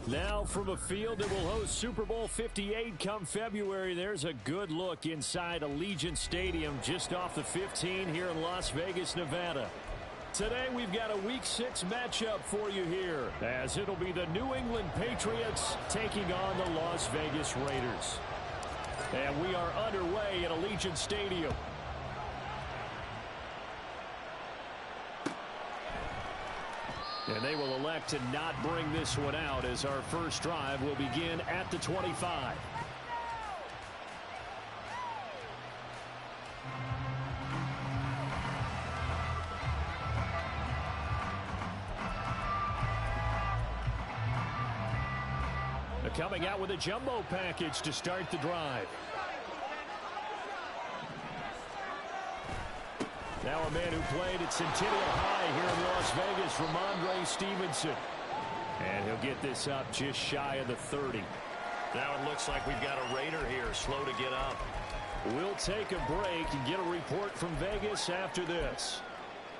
Now from a field that will host Super Bowl 58 come February, there's a good look inside Allegiant Stadium just off the 15 here in Las Vegas, Nevada. Today we've got a Week 6 matchup for you here, as it'll be the New England Patriots taking on the Las Vegas Raiders. And we are underway at Allegiant Stadium. And they will elect to not bring this one out as our first drive will begin at the 25. They're coming out with a jumbo package to start the drive. Now a man who played at Centennial High here in Las Vegas, Ramondre Stevenson. And he'll get this up just shy of the 30. Now it looks like we've got a Raider here, slow to get up. We'll take a break and get a report from Vegas after this.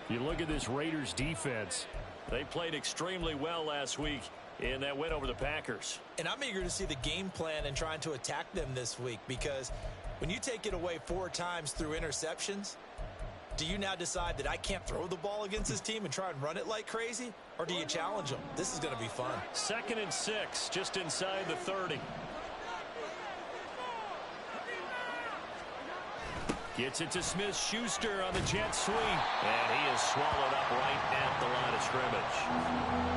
You look at this Raiders defense. They played extremely well last week in that win over the Packers. And I'm eager to see the game plan and trying to attack them this week, because when you take it away 4 times through interceptions, do you now decide that I can't throw the ball against this team and try and run it like crazy? Or do you challenge them? This is going to be fun. 2nd and 6, just inside the 30. Gets it to Smith-Schuster on the jet sweep. And he is swallowed up right at the line of scrimmage.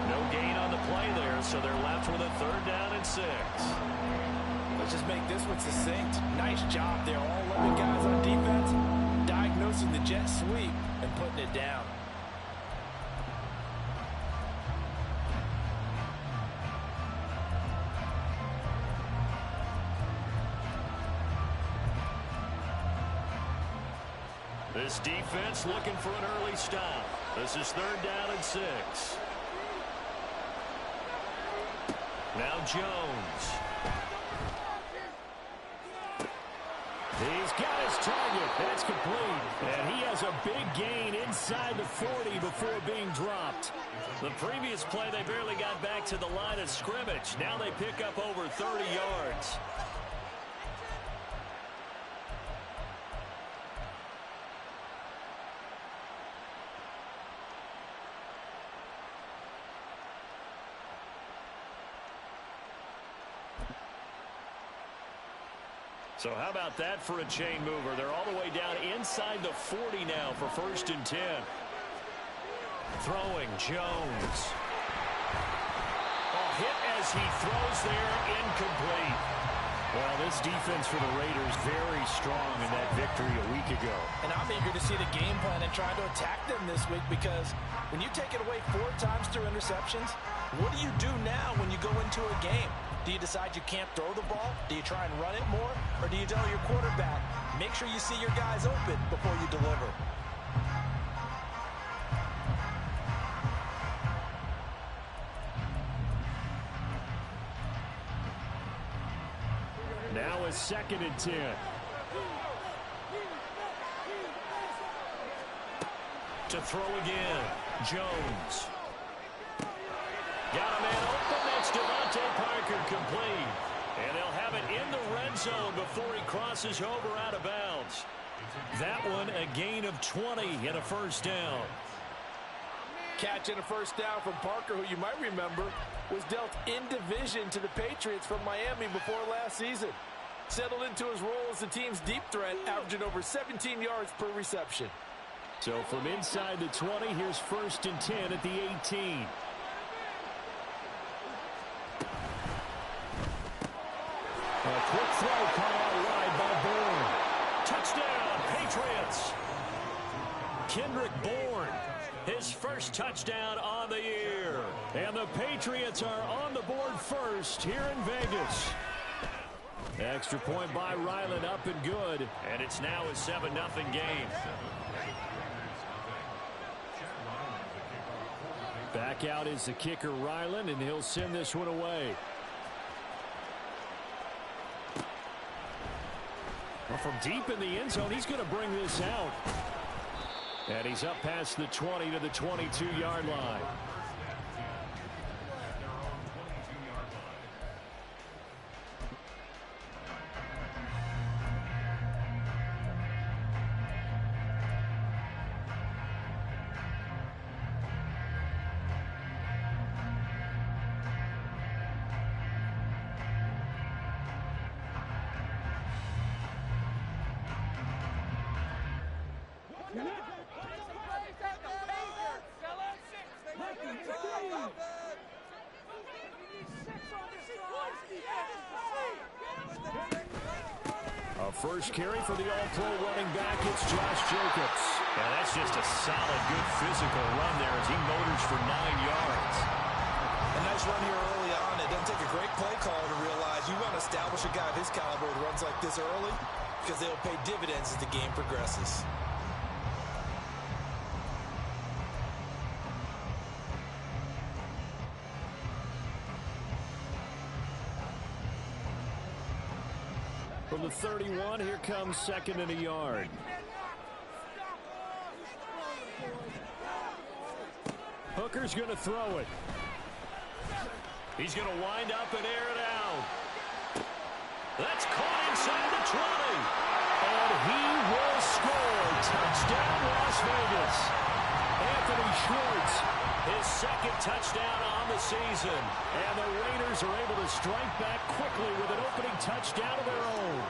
No gain on the play there, so they're left with a 3rd down and 6. Let's just make this one succinct. Nice job there. All 11 guys on defense diagnosing the jet sweep and putting it down. This defense looking for an early stop. This is 3rd down and 6. Now Jones. He's got his target. That's complete. And he has a big gain inside the 40 before being dropped. The previous play, they barely got back to the line of scrimmage. Now they pick up over 30 yards. So how about that for a chain mover? They're all the way down inside the 40 now for 1st and 10. Throwing Jones. A hit as he throws there, incomplete. Well, this defense for the Raiders very strong in that victory a week ago. And I'm eager to see the game plan and try to attack them this week, because when you take it away 4 times through interceptions, what do you do now when you go into a game? Do you decide you can't throw the ball? Do you try and run it more? Or do you tell your quarterback, make sure you see your guys open before you deliver? Now a 2nd and 10. To throw again, Jones. Got a man open. That's Devontae Parker, complete. And they'll have it in the red zone before he crosses over out of bounds. That one a gain of 20 and a 1st down. Catch and a 1st down from Parker, who you might remember was dealt in division to the Patriots from Miami before last season. Settled into his role as the team's deep threat, averaging over 17 yards per reception. So from inside the 20, here's 1st and 10 at the 18. A quick throw caught out wide by Bourne. Touchdown, Patriots. Kendrick Bourne, his 1st touchdown on the year. And the Patriots are on the board first here in Vegas. Extra point by Ryland, up and good. And it's now a 7-0 game. Back out is the kicker, Ryland, and he'll send this one away. Well, from deep in the end zone, he's going to bring this out. And he's up past the 20 to the 22-yard line. A first carry for the All-Pro running back, it's Josh Jacobs. And that's just a solid, good physical run there as he motors for 9 yards. A nice run here early on. It doesn't take a great play caller to realize you want to establish a guy of his caliber with runs like this early because they'll pay dividends as the game progresses. From the 31, here comes 2nd and a yard. Hooker's going to throw it. He's going to wind up and air it out. That's caught inside the 20. And he will score. Touchdown, Las Vegas. Anthony Schwartz, his 2nd touchdown on the season. And the Raiders are able to strike back quickly with an opening touchdown of their own.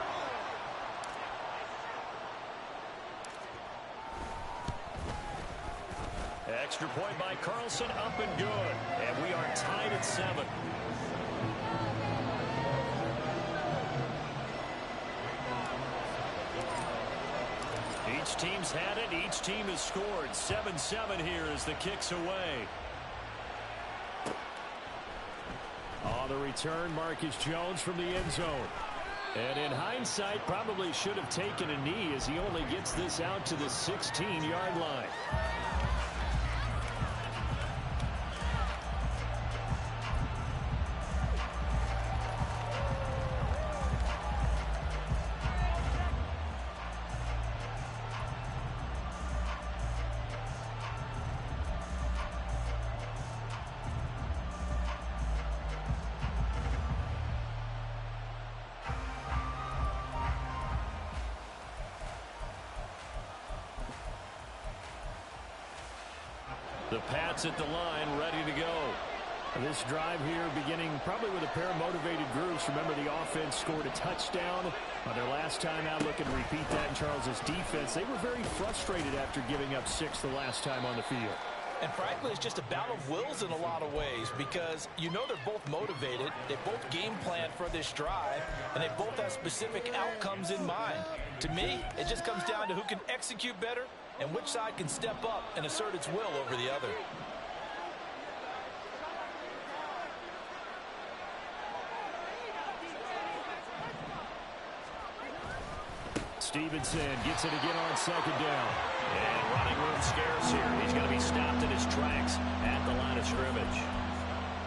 Extra point by Carlson, up and good. And we are tied at 7. Each team's had it. Each team has scored. 7-7 here as the kick's away. On the return, Marcus Jones from the end zone. And in hindsight, probably should have taken a knee as he only gets this out to the 16-yard line. The Pats at the line, ready to go. This drive here beginning probably with a pair of motivated groups. Remember, the offense scored a touchdown on their last time out. Looking to repeat that in Charles's defense. They were very frustrated after giving up 6 the last time on the field. And frankly, it's just a battle of wills in a lot of ways because you know they're both motivated. They both game plan for this drive, and they both have specific outcomes in mind. To me, it just comes down to who can execute better and which side can step up and assert its will over the other. Stevenson gets it again on 2nd down. And running room scarce here. He's going to be stopped in his tracks at the line of scrimmage.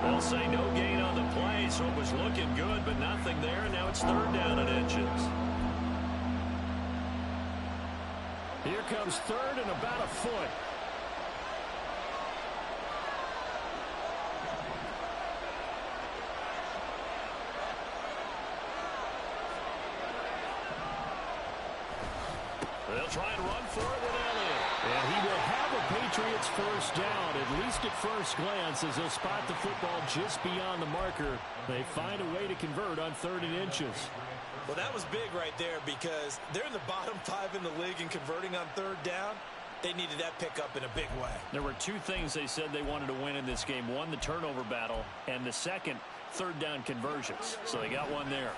They'll say no gain on the play, so it was looking good, but nothing there. Now it's 3rd down and inches. Here comes 3rd and about a foot. They'll try and run for it with Elliott. And he will have a Patriots first down, at least at first glance, as they'll spot the football just beyond the marker. They find a way to convert on 3rd and inches. Well, that was big right there because they're in the bottom 5 in the league in converting on 3rd down. They needed that pickup in a big way. There were 2 things they said they wanted to win in this game. One, the turnover battle, and the second, 3rd down conversions. So they got one there.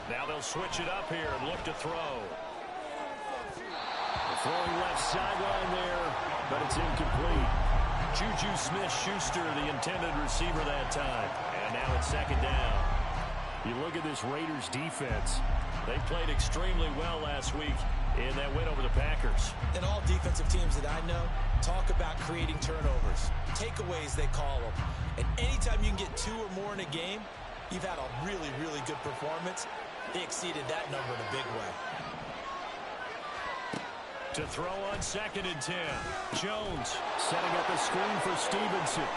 Now they'll switch it up here and look to throw. Throwing left sideline there, but it's incomplete. Juju Smith-Schuster, the intended receiver that time. And now it's 2nd down. You look at this Raiders defense. They played extremely well last week in that win over the Packers. And all defensive teams that I know talk about creating turnovers. Takeaways, they call them. And anytime you can get 2 or more in a game, you've had a really, really good performance. They exceeded that number in a big way. To throw on 2nd and 10. Jones setting up a screen for Stevenson.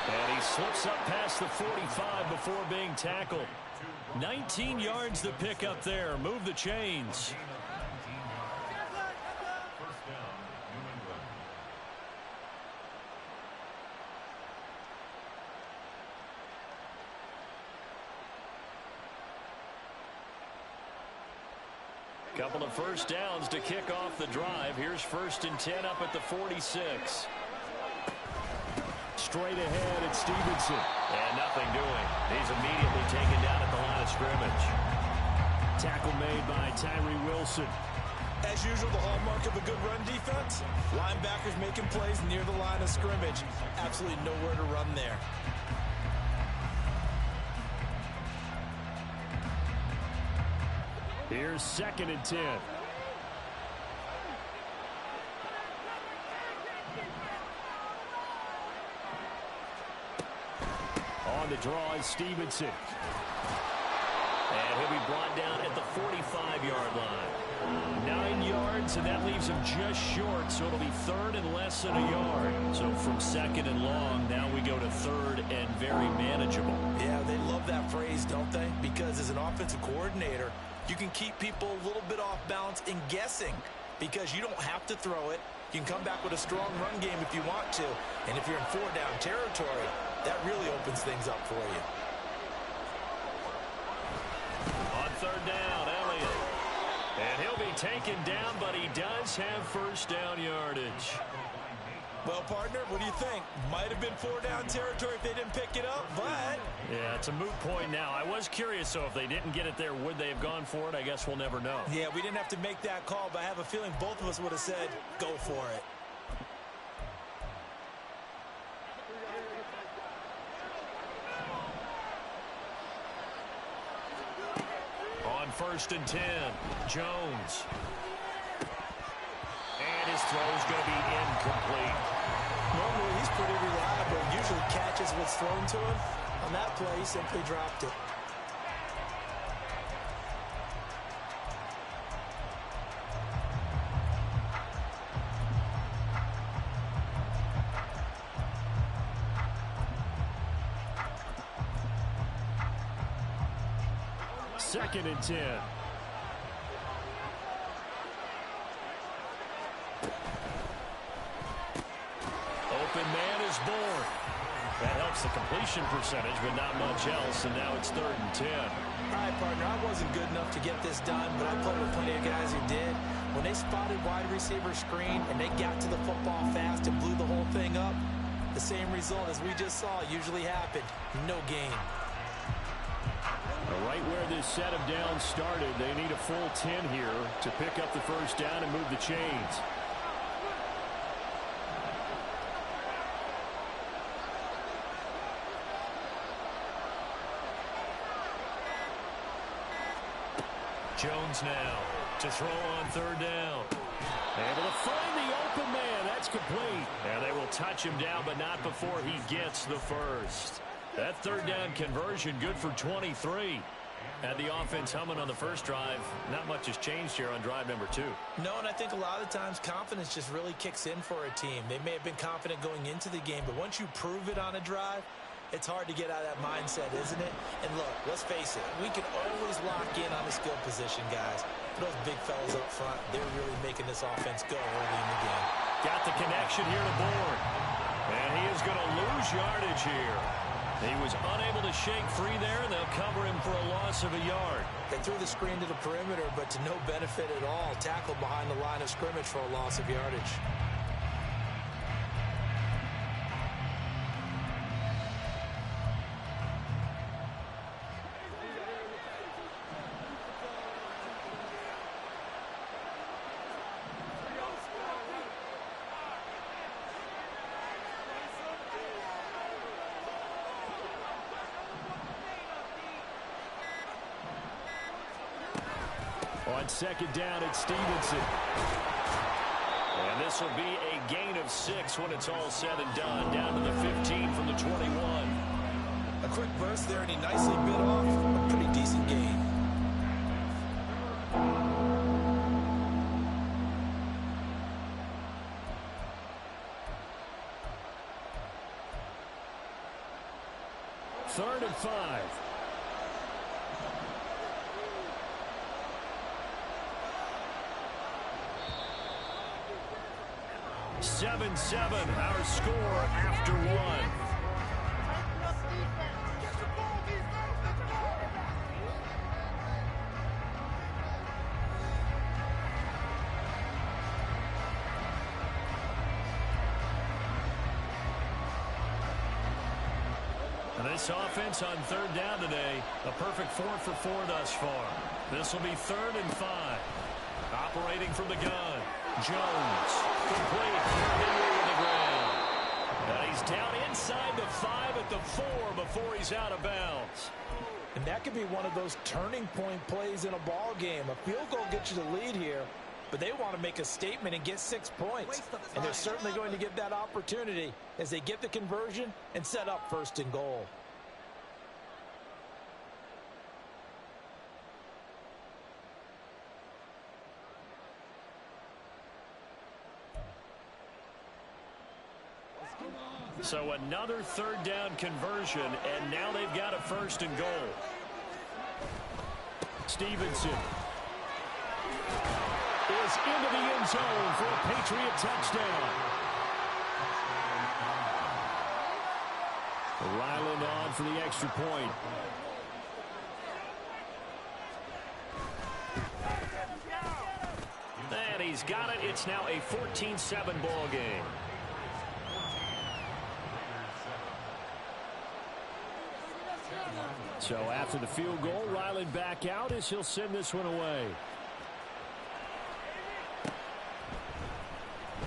And he slips up past the 45 before being tackled. 19 yards to pick up there. Move the chains. Couple of first downs to kick off the drive. Here's 1st and 10 up at the 46. Straight ahead at Stevenson. And nothing doing. He's immediately taken down at the line of scrimmage. Tackle made by Tyree Wilson. As usual, the hallmark of a good run defense, linebackers making plays near the line of scrimmage. Absolutely nowhere to run there. Here's 2nd and 10. On the draw is Stevenson. And he'll be brought down at the 45-yard line. 9 yards, and that leaves him just short, so it'll be 3rd and less than a yard. So from 2nd and long, now we go to 3rd and very manageable. Yeah, they love that phrase, don't they? Because as an offensive coordinator, you can keep people a little bit off balance in guessing because you don't have to throw it. You can come back with a strong run game if you want to. And if you're in 4-down territory, that really opens things up for you. On 3rd down, Elliott. And he'll be taken down, but he does have 1st down yardage. Well, partner, what do you think? Might have been 4-down territory if they didn't pick it up, but... Yeah, it's a moot point now. I was curious, so if they didn't get it there, would they have gone for it? I guess we'll never know. Yeah, we didn't have to make that call, but I have a feeling both of us would have said, go for it. On 1st and 10, Jones. And his throw is going to be incomplete. Normally, he's pretty reliable. Usually catches what's thrown to him. On that play, he simply dropped it. Second and 10. Open man is born. That helps the completion percentage, but not much else, and now it's 3rd and 10. All right, partner, I wasn't good enough to get this done, but I played with plenty of guys who did. When they spotted wide receiver screen and they got to the football fast and blew the whole thing up, the same result as we just saw usually happened. No gain. Right where this set of downs started, they need a full 10 here to pick up the 1st down and move the chains. Jones now to throw on 3rd down. Able to find the open man. That's complete. And they will touch him down, but not before he gets the 1st. That 3rd down conversion good for 23. Had the offense humming on the first drive. Not much has changed here on drive number 2. No, and I think a lot of times confidence just really kicks in for a team. They may have been confident going into the game, but once you prove it on a drive, it's hard to get out of that mindset, isn't it? And look, let's face it, we can always lock in on the skill position, guys. But those big fellas up front, they're really making this offense go early in the game. Got the connection here to Bourne. And he is going to lose yardage here. He was unable to shake free there, and they'll cover him for a loss of a yard. They threw the screen to the perimeter, but to no benefit at all. Tackled behind the line of scrimmage for a loss of yardage. On 2nd down at Stevenson. And this will be a gain of 6 when it's all said and done. Down to the 15 from the 21. A quick burst there, and he nicely bit off a pretty decent gain. Third and 5. 7-7, our score after 1. Vegas offense on third down today. A perfect 4 for 4 thus far. This will be 3rd and 5. Operating from the gun. Jones. Complete. To the ground. And he's down inside the 5 at the 4 before he's out of bounds. And that could be one of those turning point plays in a ball game. A field goal gets you the lead here, but they want to make a statement and get 6 points. And they're certainly going to get that opportunity as they get the conversion and set up 1st and goal. So another 3rd down conversion, and now they've got a 1st and goal. Stevenson is into the end zone for a Patriot touchdown. Ryland on for the extra point. And he's got it. It's now a 14-7 ball game. So after the field goal, Ryland back out as he'll send this one away.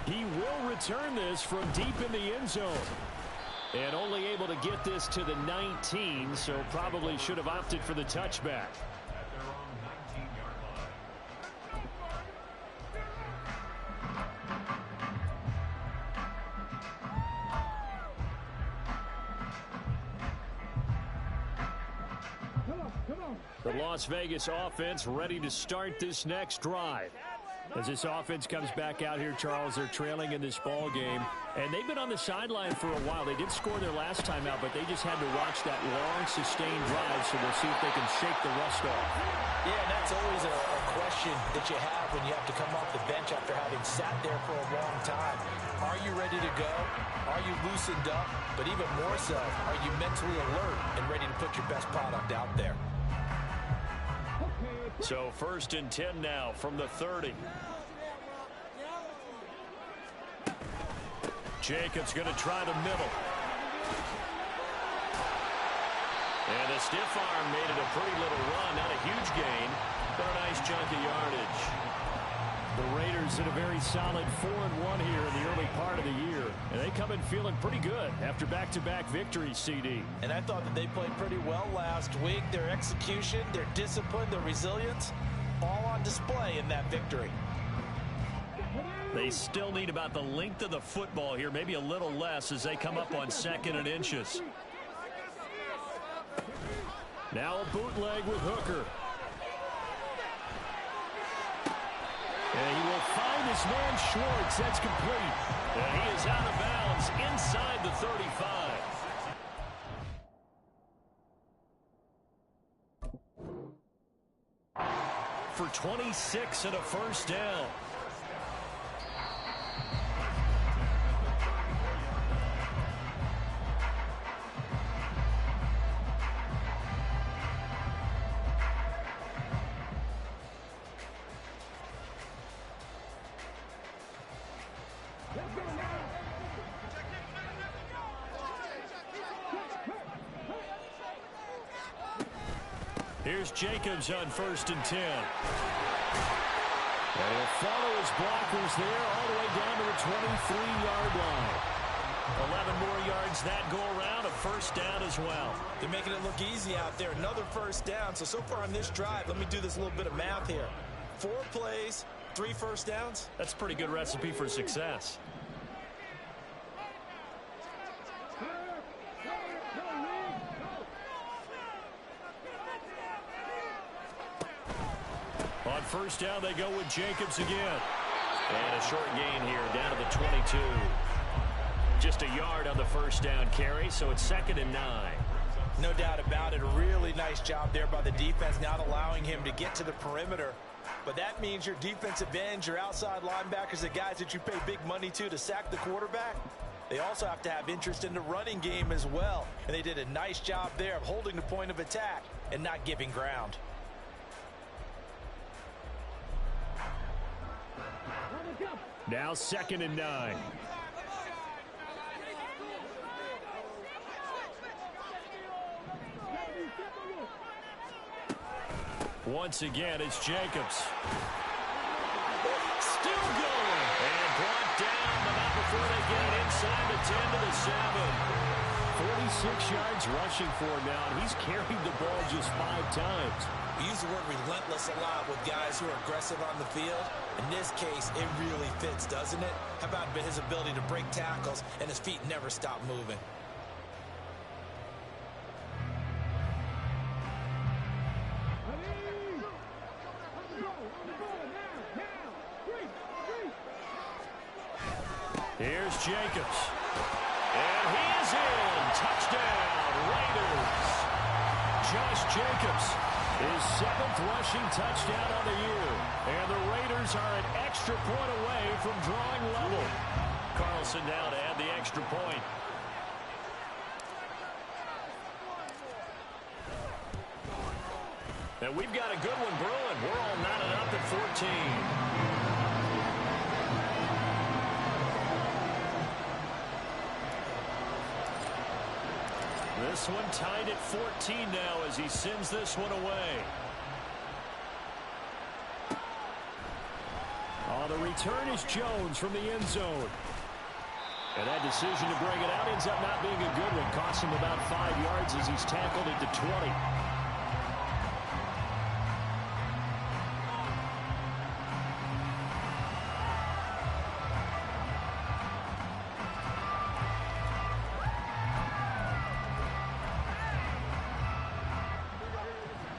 He will return this from deep in the end zone. And only able to get this to the 19, so probably should have opted for the touchback. The Las Vegas offense ready to start this next drive. As this offense comes back out here, Charles, they're trailing in this ball game. And they've been on the sideline for a while. They did score their last time out, but they just had to watch that long, sustained drive, so we'll see if they can shake the rust off. Yeah, and that's always a question that you have when you have to come off the bench after having sat there for a long time. Are you ready to go? Are you loosened up? But even more so, are you mentally alert and ready to put your best product out there? So 1st and 10 now from the 30. Jacobs going to try the middle. And a stiff arm made it a pretty little run. Not a huge gain, but a nice chunk of yardage. The Raiders in a very solid 4-1 here in the early part of the year. And they come in feeling pretty good after back-to-back victories, CD. And I thought that they played pretty well last week. Their execution, their discipline, their resilience, all on display in that victory. They still need about the length of the football here, maybe a little less as they come up on 2nd and inches. Now a bootleg with Hooker. And he will find his man Schwartz. That's complete. And he is out of bounds inside the 35. For 26 and a 1st down. Here's Jacobs on 1st and 10. And he'll follow his blockers there all the way down to the 23-yard line. 11 more yards that go around, a 1st down as well. They're making it look easy out there. Another 1st down. So far on this drive, let me do this little bit of math here. 4 plays, 3 1st downs. That's a pretty good recipe for success. On 1st down, they go with Jacobs again. And a short gain here down to the 22. Just a yard on the 1st down carry, so it's 2nd and 9. No doubt about it. A really nice job there by the defense, not allowing him to get to the perimeter. But that means your defensive ends, your outside linebackers, the guys that you pay big money to sack the quarterback, they also have to have interest in the running game as well. And they did a nice job there of holding the point of attack and not giving ground. Now 2nd and 9. Once again, it's Jacobs. Still going. And brought down, but not before they get it inside the 10 to the 7. 46 yards rushing for him now, and he's carried the ball just 5 times. We use the word relentless a lot with guys who are aggressive on the field. In this case, it really fits, doesn't it? How about his ability to break tackles and his feet never stop moving? Here's Jacobs. And he is in. Touchdown, Raiders. Josh Jacobs, his 7th rushing touchdown on the year. And the Raiders are an extra point away from drawing level. Carlson now to add the extra point. And we've got a good one brewing. We're all knotted up at 14. This one tied at 14 now as he sends this one away. On the return is Jones from the end zone. And that decision to bring it out ends up not being a good one. Costs him about 5 yards as he's tackled at the 20.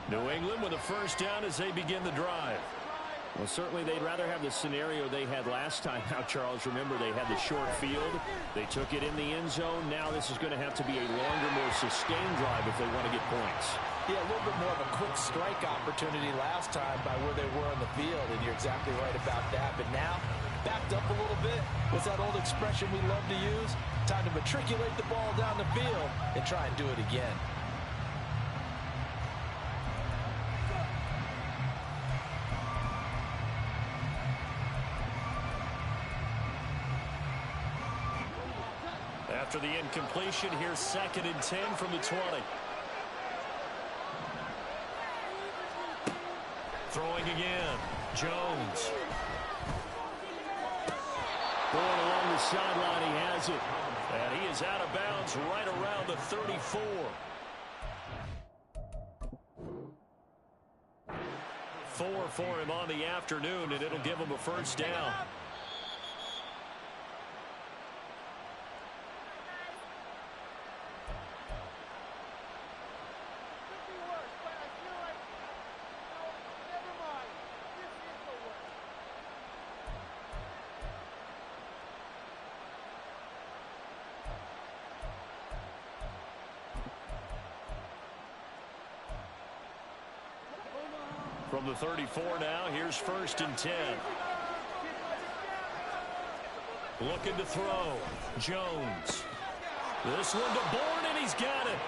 New England with a first down as they begin the drive. Well, certainly they'd rather have the scenario they had last time. Now, Charles, remember they had the short field. They took it in the end zone. Now this is going to have to be a longer, more sustained drive if they want to get points. Yeah, a little bit more of a quick strike opportunity last time by where they were on the field, and you're exactly right about that. But now, backed up a little bit. What's that old expression we love to use? Time to matriculate the ball down the field and try and do it again. After the incompletion, here's 2nd and 10 from the 20. Throwing again. Jones. Going along the sideline, he has it. And he is out of bounds right around the 34. 4 for him on the afternoon, and it'll give him a first down. From the 34 now, here's 1st and 10. Looking to throw. Jones. This one to Bourne, and he's got it.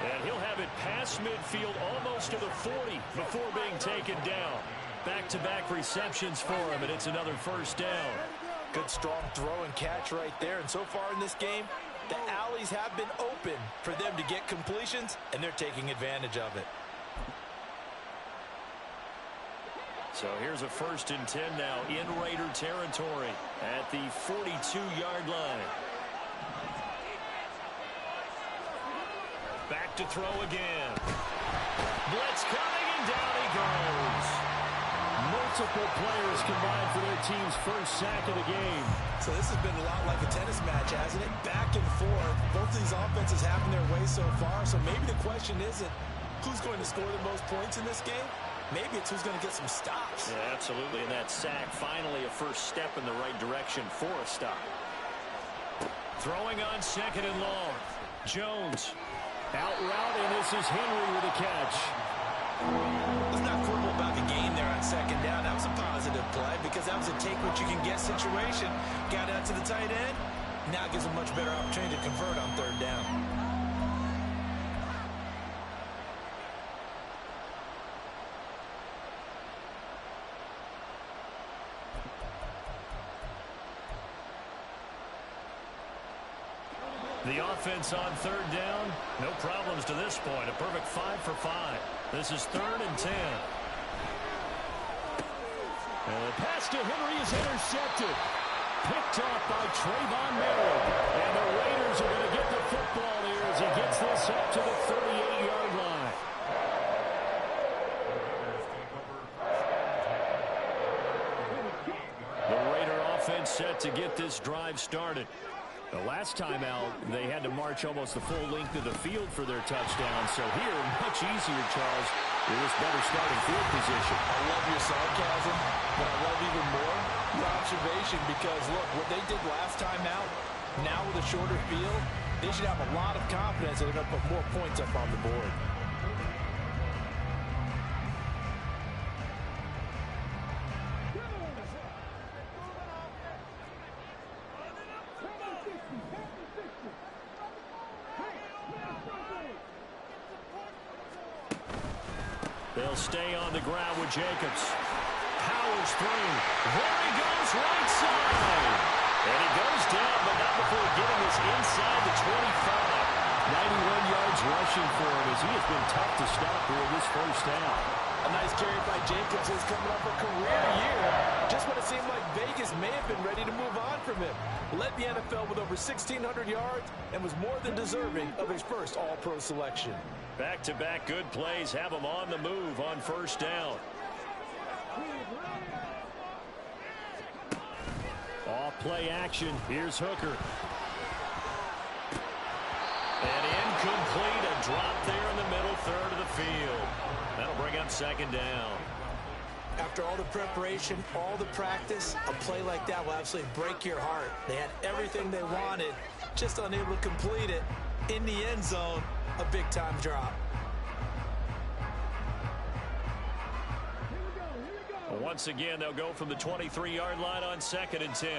And he'll have it past midfield almost to the 40 before being taken down. Back-to-back receptions for him, and it's another first down. Good, strong throw and catch right there. And so far in this game, the alleys have been open for them to get completions, and they're taking advantage of it. So here's a 1st and 10 now in Raider territory at the 42-yard line. Back to throw again. Blitz coming, and down he goes. Multiple players combined for their team's first sack of the game. So this has been a lot like a tennis match, hasn't it? Back and forth. Both of these offenses having their way so far. So maybe the question isn't who's going to score the most points in this game. Maybe it's who's going to get some stops. Yeah, absolutely. And that sack, finally a first step in the right direction for a stop. Throwing on 2nd and long. Jones. Out route, and this is Henry with a catch. Let's not quibble about the gain there on 2nd down. That was a positive play because that was a take-what-you-can-get situation. Got out to the tight end. Now gives a much better opportunity to convert on 3rd down. The offense on 3rd down, no problems to this point. A perfect 5 for 5. This is 3rd and 10. And the pass to Henry is intercepted. Picked off by Trayvon Merritt. And the Raiders are going to get the football here as he gets this up to the 38-yard line. The Raider offense set to get this drive started. The last time out, they had to march almost the full length of the field for their touchdown. So here, much easier, Charles, with this better starting field position. I love your sarcasm, but I love even more your observation because, look, what they did last time out, now with a shorter field, they should have a lot of confidence that they're going to put more points up on the board. They'll stay on the ground with Jacobs. Powers through. There he goes, right side. And he goes down, but not before getting this inside the 25. 91 yards rushing for him as he has been tough to stop here in this first half. A nice carry by Jacobs is coming off a career year. Just when it seemed like Vegas may have been ready to move on from him. Led the NFL with over 1,600 yards and was more than deserving of his first All-Pro selection. Back-to-back good plays have him on the move on first down. Off play action. Here's Hooker. And incomplete. A drop there in the middle third of the field. That'll bring up second down. After all the preparation, all the practice, a play like that will absolutely break your heart. They had everything they wanted, just unable to complete it. In the end zone, a big-time drop. Once again, they'll go from the 23-yard line on 2nd and 10.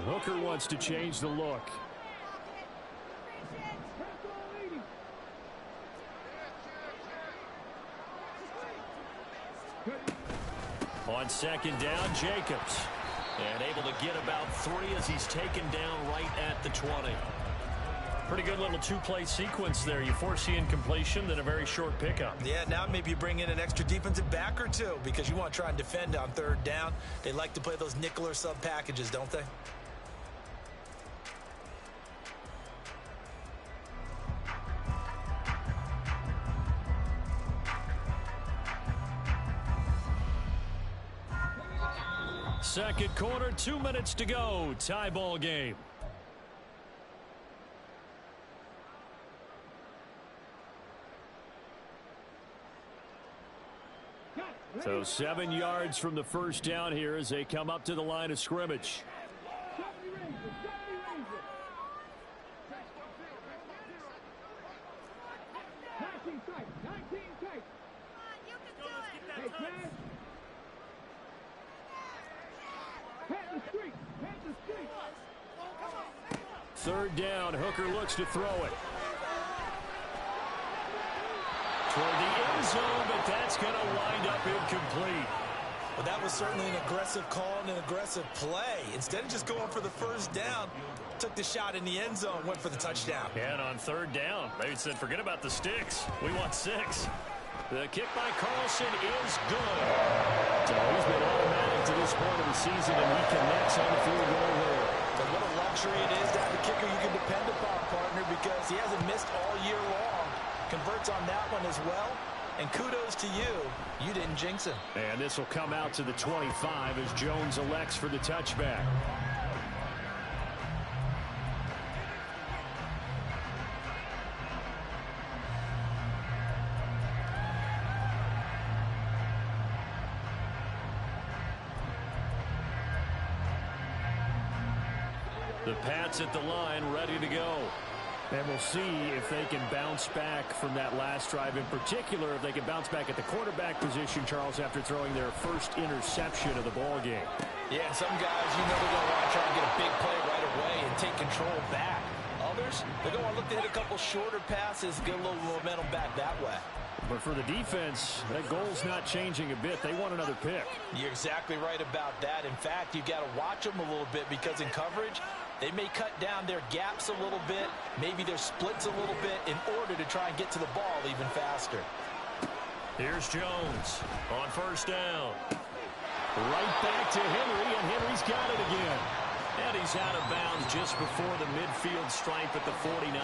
Hooker wants to change the look. On 2nd down, Jacobs. And able to get about 3 as he's taken down right at the 20. Pretty good little two-play sequence there. You force the incompletion, then a very short pickup. Yeah, now maybe you bring in an extra defensive back or two because you want to try and defend on 3rd down. They like to play those nickel or sub packages, don't they? Second quarter, 2 minutes to go. Tie ball game. So 7 yards from the first down here as they come up to the line of scrimmage. Third down, Hooker looks to throw it. Toward the end zone, but that's going to wind up incomplete. Well, that was certainly an aggressive call and an aggressive play. Instead of just going for the first down, took the shot in the end zone, went for the touchdown. And on 3rd down, they said, forget about the sticks. We want 6. The kick by Carlson is good. So he's been automatic to this point of the season, and he connects on the field goal there. But what a luxury it is to have a kicker you can depend upon, partner, because he hasn't missed all year long. Converts on that one as well. And kudos to you. You didn't jinx him. And this will come out to the 25 as Jones elects for the touchback. The Pats at the line, ready to go. And we'll see if they can bounce back from that last drive. In particular, if they can bounce back at the quarterback position, Charles, after throwing their first interception of the ball game. Yeah, some guys, you know they're going to want to try and get a big play right away and take control back. Others, they're going to look to hit a couple shorter passes, get a little momentum back that way. But for the defense, that goal's not changing a bit. They want another pick. You're exactly right about that. In fact, you've got to watch them a little bit because in coverage, they may cut down their gaps a little bit, maybe their splits a little bit in order to try and get to the ball even faster. Here's Jones on first down. Right back to Henry, and Henry's got it again. And he's out of bounds just before the midfield stripe at the 49.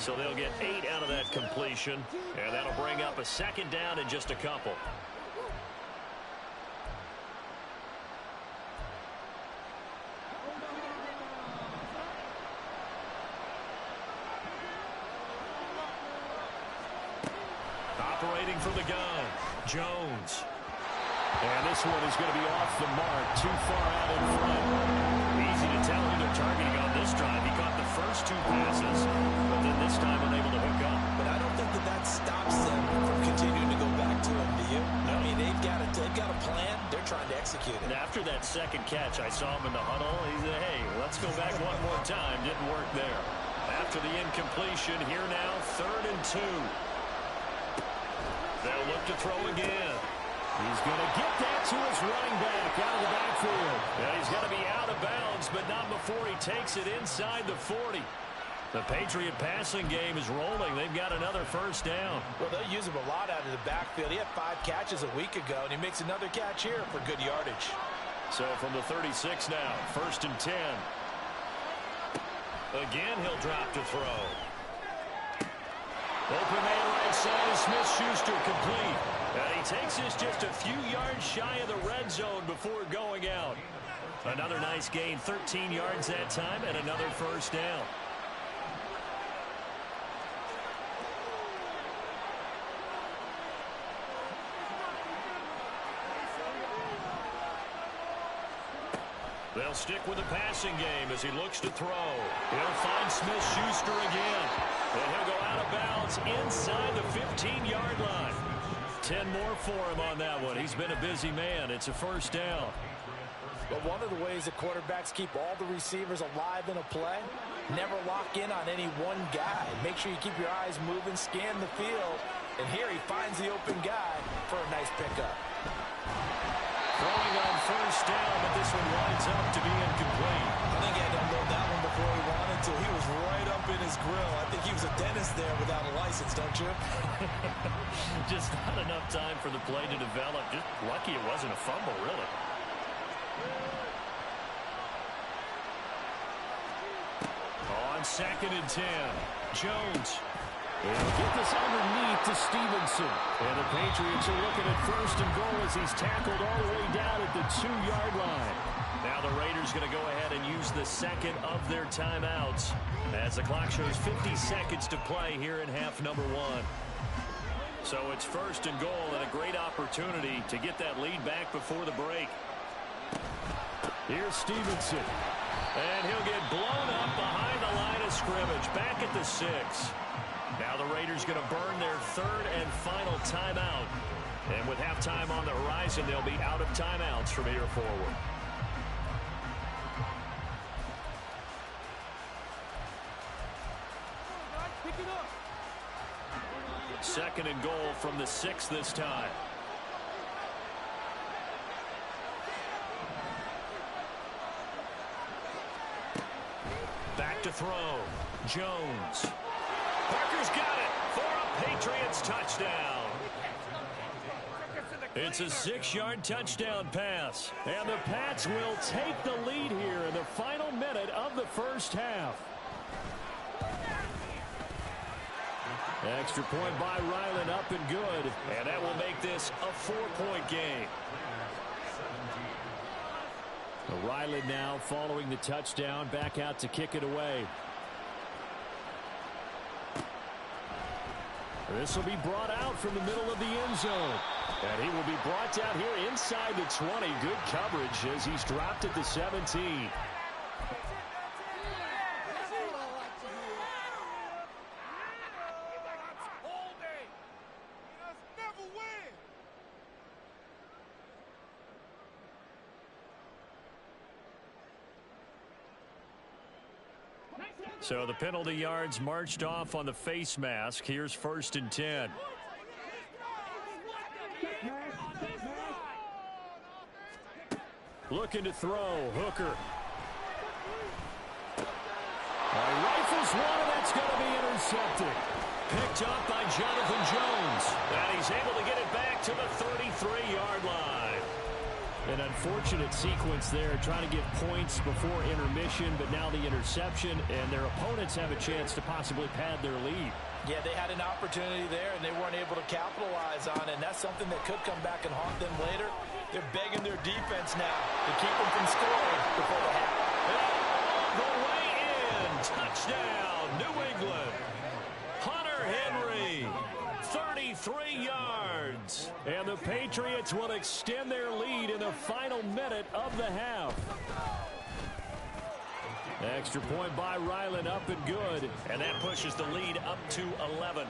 So they'll get 8 out of that completion, and that'll bring up a second down in just a couple. Operating from the gun, Jones. And this one is going to be off the mark, too far out in front. Easy to tell who they're targeting on this drive. He caught the first 2 passes, but then this time unable to hook up. But I don't think that stops them from continuing to go back to him, do you? I mean, they've got a plan. They're trying to execute it. And after that second catch, I saw him in the huddle. He said, hey, let's go back one more time. Didn't work there. After the incompletion, here now, 3rd and 2. They'll look to throw again. He's going to get that to his running back out of the backfield. Yeah, he's going to be out of bounds, but not before he takes it inside the 40. The Patriot passing game is rolling. They've got another first down. Well, they'll use him a lot out of the backfield. He had 5 catches a week ago, and he makes another catch here for good yardage. So from the 36 now, 1st and 10. Again, he'll drop to throw. Open man right side is Smith-Schuster, complete. And he takes this just a few yards shy of the red zone before going out. Another nice gain, 13 yards that time, and another first down. They'll stick with the passing game as he looks to throw. He'll find Smith-Schuster again. And he'll go out of bounds inside the 15-yard line. 10 more for him on that one. He's been a busy man. It's a first down. But one of the ways that quarterbacks keep all the receivers alive in a play, never lock in on any one guy. Make sure you keep your eyes moving, scan the field. And here he finds the open guy for a nice pickup. Throwing on first down, but this one winds up to be incomplete. I think he had to unload that one before he wanted to. He was right up in his grill. I think he was a dentist there without a license, don't you? Just not enough time for the play to develop. Just lucky it wasn't a fumble, really. On 2nd and 10, Jones. He'll get this underneath to Stevenson. And the Patriots are looking at 1st and goal as he's tackled all the way down at the 2-yard line. Now the Raiders going to go ahead and use the second of their timeouts as the clock shows 50 seconds to play here in half number 1. So it's 1st and goal and a great opportunity to get that lead back before the break. Here's Stevenson. And he'll get blown up behind the line of scrimmage, back at the 6. Now the Raiders going to burn their 3rd and final timeout. And with halftime on the horizon, they'll be out of timeouts from here forward. Second and goal from the 6 this time. Back to throw. Jones. Parker's got it for a Patriots touchdown. It's a 6-yard touchdown pass. And the Pats will take the lead here in the final minute of the first half. Extra point by Ryland, up and good. And that will make this a 4-point game. Ryland now following the touchdown, back out to kick it away. This will be brought out from the middle of the end zone. And he will be brought out here inside the 20. Good coverage as he's dropped at the 17. So the penalty yards marched off on the face mask. Here's 1st and 10. Looking to throw. Hooker. Rifles one, and that's going to be intercepted. Picked up by Jonathan Jones. And he's able to get it back to the 33-yard line. An unfortunate sequence there, trying to give points before intermission, but now the interception, and their opponents have a chance to possibly pad their lead. Yeah, they had an opportunity there, and they weren't able to capitalize on it, and that's something that could come back and haunt them later. They're begging their defense now to keep them from scoring before the half. The way in. Touchdown, New England. Hunter Henry, 33 yards. And the Patriots will extend their lead in the final minute of the half. Extra point by Ryland, up and good. And that pushes the lead up to 11.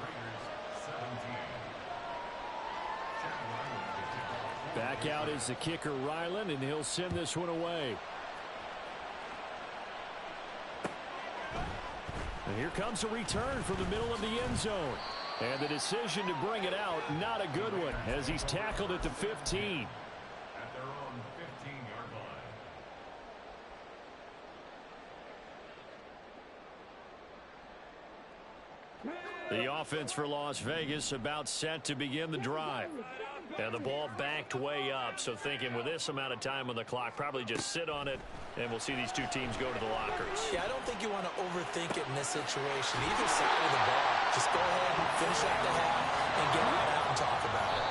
Back out is the kicker, Ryland, and he'll send this one away. And here comes a return from the middle of the end zone. And the decision to bring it out, not a good one, as he's tackled at the 15. The offense for Las Vegas about set to begin the drive. And the ball backed way up, so thinking with this amount of time on the clock, probably just sit on it, and we'll see these two teams go to the lockers. Yeah, I don't think you want to overthink it in this situation. Either side of the ball, just go ahead and finish up the half and get right out and talk about it.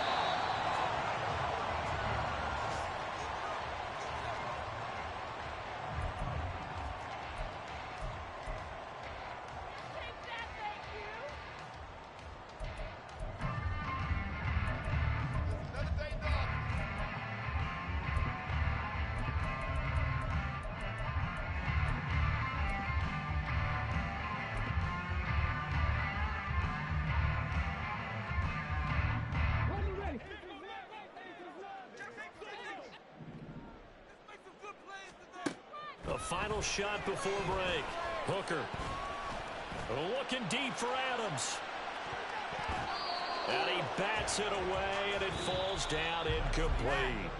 A final shot before break. Hooker. Looking deep for Adams. And he bats it away, and it falls down incomplete.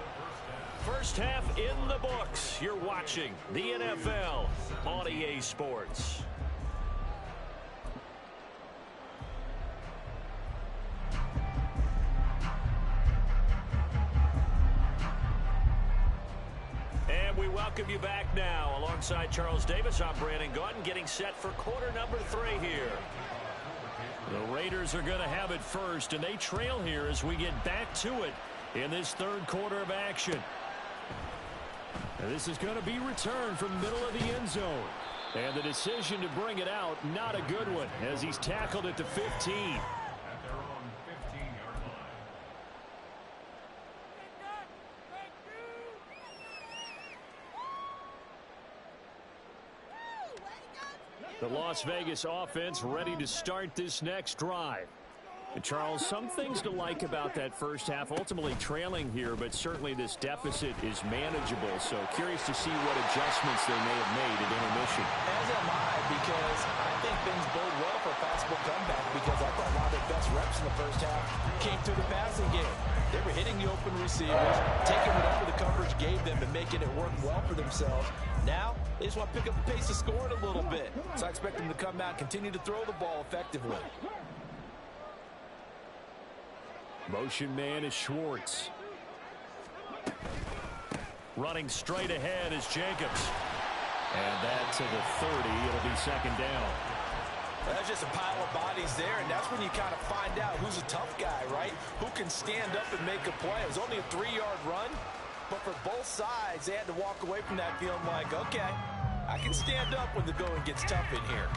First half in the books. You're watching the NFL on EA Sports. We welcome you back now. Alongside Charles Davis, I'm Brandon Gaudin, getting set for quarter number 3 here. The Raiders are going to have it first, and they trail here as we get back to it in this third quarter of action. And this is going to be returned from the middle of the end zone. And the decision to bring it out, not a good one, as he's tackled at the 15. The Las Vegas offense ready to start this next drive. And Charles, some things to like about that first half. Ultimately trailing here, but certainly this deficit is manageable. So curious to see what adjustments they may have made at intermission. As am I, because I think things bode well for a possible comeback, because I thought a lot of their best reps in the first half came through the passing game. They were hitting the open receivers, taking whatever the coverage gave them and making it work well for themselves. Now, they just want to pick up the pace of scoring a little bit. So I expect them to come out, continue to throw the ball effectively. Motion man is Schwartz. Running straight ahead is Jacobs. And that to the 30. It'll be second down. That's just a pile of bodies there, and that's when you kind of find out who's a tough guy, right? Who can stand up and make a play. It was only a 3-yard run, but for both sides, they had to walk away from that feeling like, okay, I can stand up when the going gets tough in here.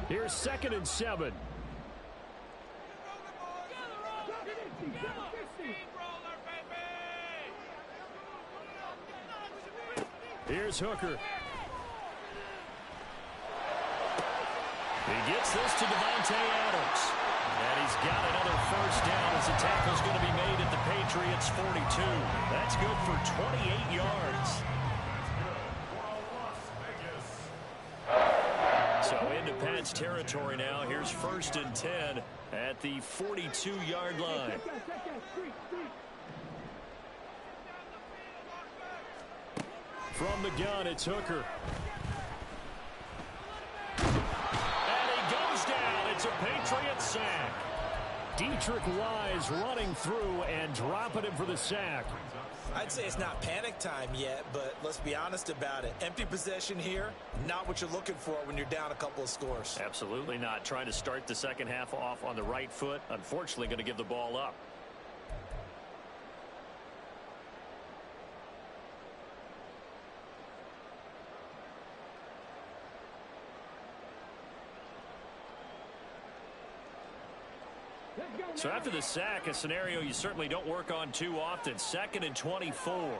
Here's 2nd and 7. Here's Hooker. He gets this to Devontae Adams. And he's got another first down as the tackle's going to be made at the Patriots' 42. That's good for 28 yards. So into Patriots territory now. Here's 1st and 10 at the 42-yard line. From the gun, it's Hooker. And he goes down. It's a Patriots sack. Dietrich Wise running through and dropping him for the sack. I'd say it's not panic time yet, but let's be honest about it. Empty possession here, not what you're looking for when you're down a couple of scores. Absolutely not. Trying to start the second half off on the right foot. Unfortunately, going to give the ball up. So after the sack, a scenario you certainly don't work on too often. 2nd and 24.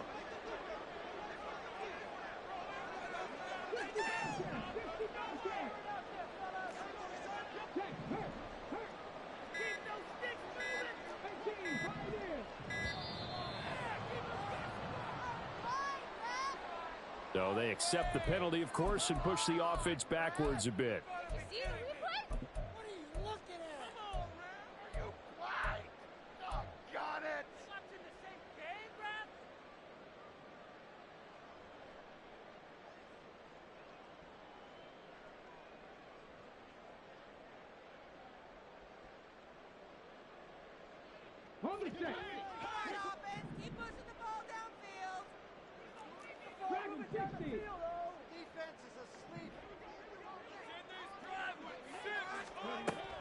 So they accept the penalty, of course, and push the offense backwards a bit.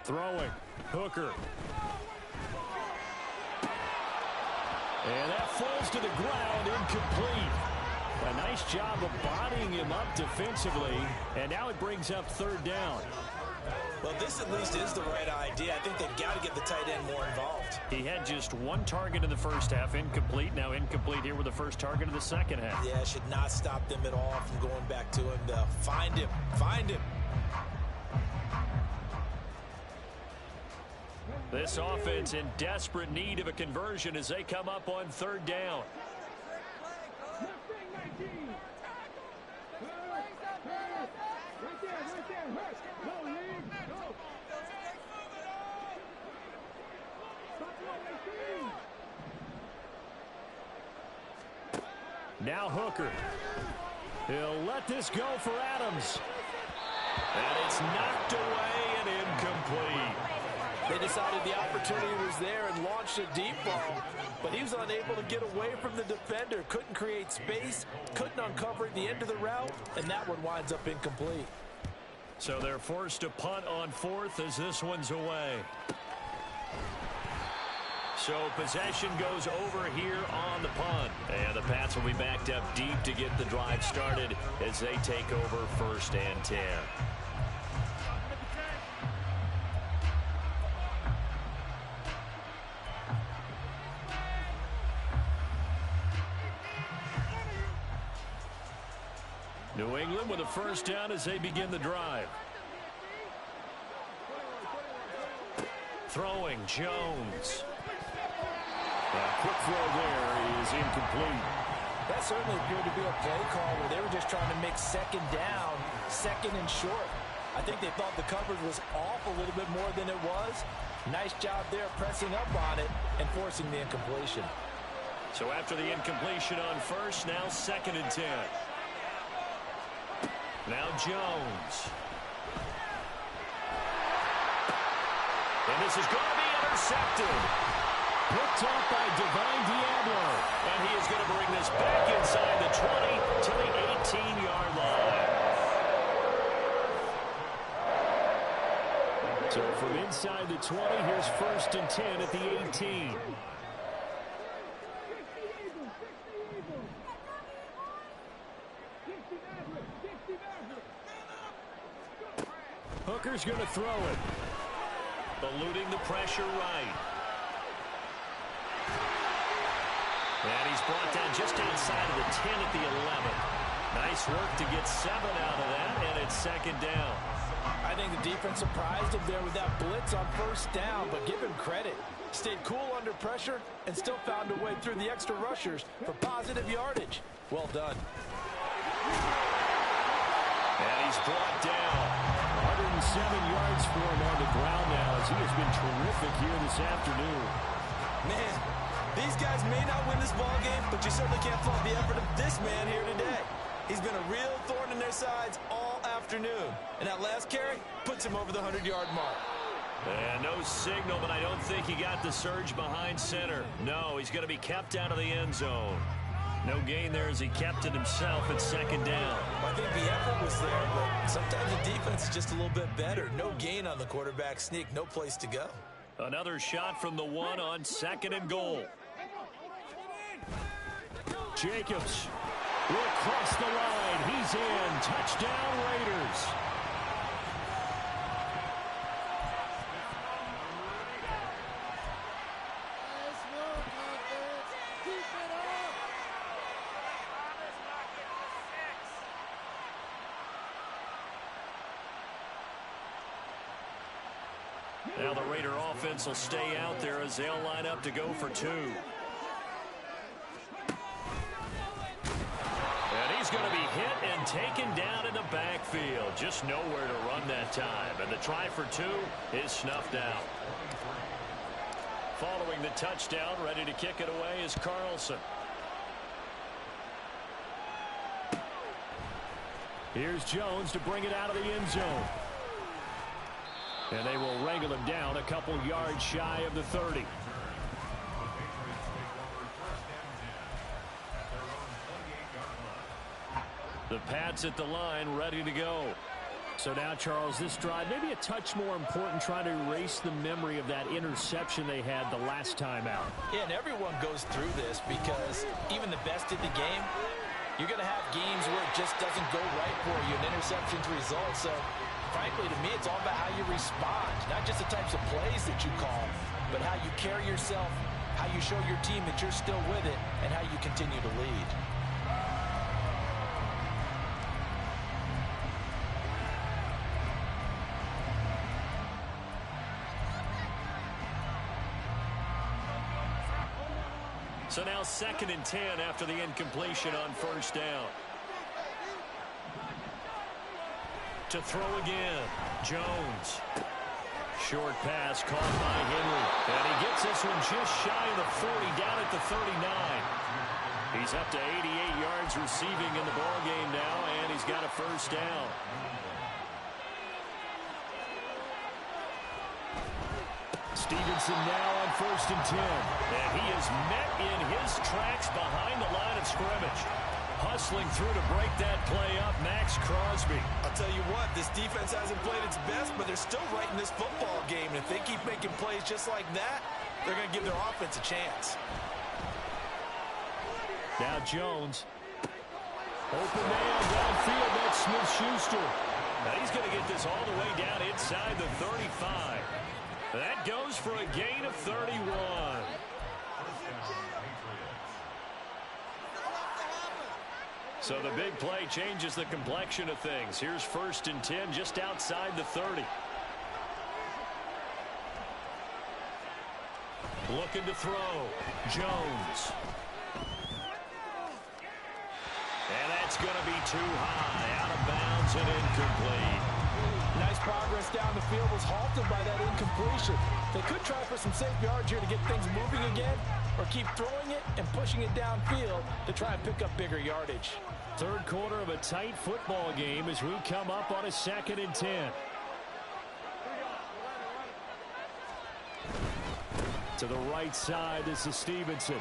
Throwing. Hooker. And that falls to the ground, incomplete. A nice job of bodying him up defensively, and now it brings up 3rd down. Well, this at least is the right idea. I think they've got to get the tight end more involved. He had just 1 target in the first half, incomplete. Now incomplete here with the first target of the second half. Yeah, should not stop them at all from going back to him, though. Find him. Find him. This offense in desperate need of a conversion as they come up on 3rd down. Now Hooker. He'll let this go for Adams. And it's knocked away and incomplete. They decided the opportunity was there and launched a deep ball, but he was unable to get away from the defender. Couldn't create space, couldn't uncover the end of the route, and that one winds up incomplete. So they're forced to punt on 4th as this one's away. So possession goes over here on the punt. And the Pats will be backed up deep to get the drive started as they take over 1st and 10. New England with a 1st down as they begin the drive. Throwing, Jones. A quick throw there is incomplete. That certainly appeared to be a play call where they were just trying to make 2nd down, 2nd and short. I think they thought the coverage was off a little bit more than it was. Nice job there pressing up on it and forcing the incompletion. So after the incompletion on 1st, now 2nd and 10. Now Jones. And this is going to be intercepted. Picked off by Divine Diablo. And he is going to bring this back inside the 20 to the 18-yard line. So from inside the 20, here's 1st and 10 at the 18. Hooker's going to throw it. Eluding the pressure right. And he's brought down just outside of the 10 at the 11. Nice work to get 7 out of that, and it's 2nd down. I think the defense surprised him there with that blitz on 1st down, but give him credit. Stayed cool under pressure and still found a way through the extra rushers for positive yardage. Well done. And he's brought down. yards for him on the ground now, as he has been terrific here this afternoon. Man, these guys may not win this ball game, but you certainly can't fault the effort of this man here today. He's been a real thorn in their sides all afternoon. And that last carry puts him over the 100-yard mark. And no signal, but I don't think he got the surge behind center. No, he's going to be kept out of the end zone. No gain there as he kept it himself at second down. I think the effort was there, but sometimes the defense is just a little bit better. No gain on the quarterback sneak, no place to go. Another shot from the one on second and goal. Jacobs will cross the line. He's in. Touchdown, Raiders. Now the Raider offense will stay out there as they'll line up to go for two. And he's going to be hit and taken down in the backfield. Just nowhere to run that time. And the try for two is snuffed out. Following the touchdown, ready to kick it away is Carlson. Here's Jones to bring it out of the end zone. And they will wrangle him down a couple yards shy of the 30. The Pats at the line, ready to go. So now, Charles, this drive maybe a touch more important, trying to erase the memory of that interception they had the last time out. Yeah, and everyone goes through this because even the best in the game, you're going to have games where it just doesn't go right for you, and interceptions result. So, frankly, to me, it's all about how you respond, not just the types of plays that you call, but how you carry yourself, how you show your team that you're still with it, and how you continue to lead. So now 2nd and 10 after the incompletion on first down. To throw again, Jones. Short pass caught by Henry. And he gets this one just shy of the 40, down at the 39. He's up to 88 yards receiving in the ballgame now, and he's got a first down. Stevenson now on 1st and 10. And he is met in his tracks behind the line of scrimmage. Hustling through to break that play up, Max Crosby. I'll tell you what, this defense hasn't played its best, but they're still right in this football game. And if they keep making plays just like that, they're going to give their offense a chance. Now Jones. Open man downfield. That's Smith-Schuster. Now he's going to get this all the way down inside the 35. That goes for a gain of 31. So the big play changes the complexion of things. Here's 1st and 10 just outside the 30. Looking to throw. Jones. And that's going to be too high. Out of bounds and incomplete. Nice progress down the field was halted by that incompletion. They could try for some safe yards here to get things moving again, or keep throwing it and pushing it downfield to try and pick up bigger yardage. Third quarter of a tight football game as we come up on a 2nd and 10. To the right side, this is Stevenson.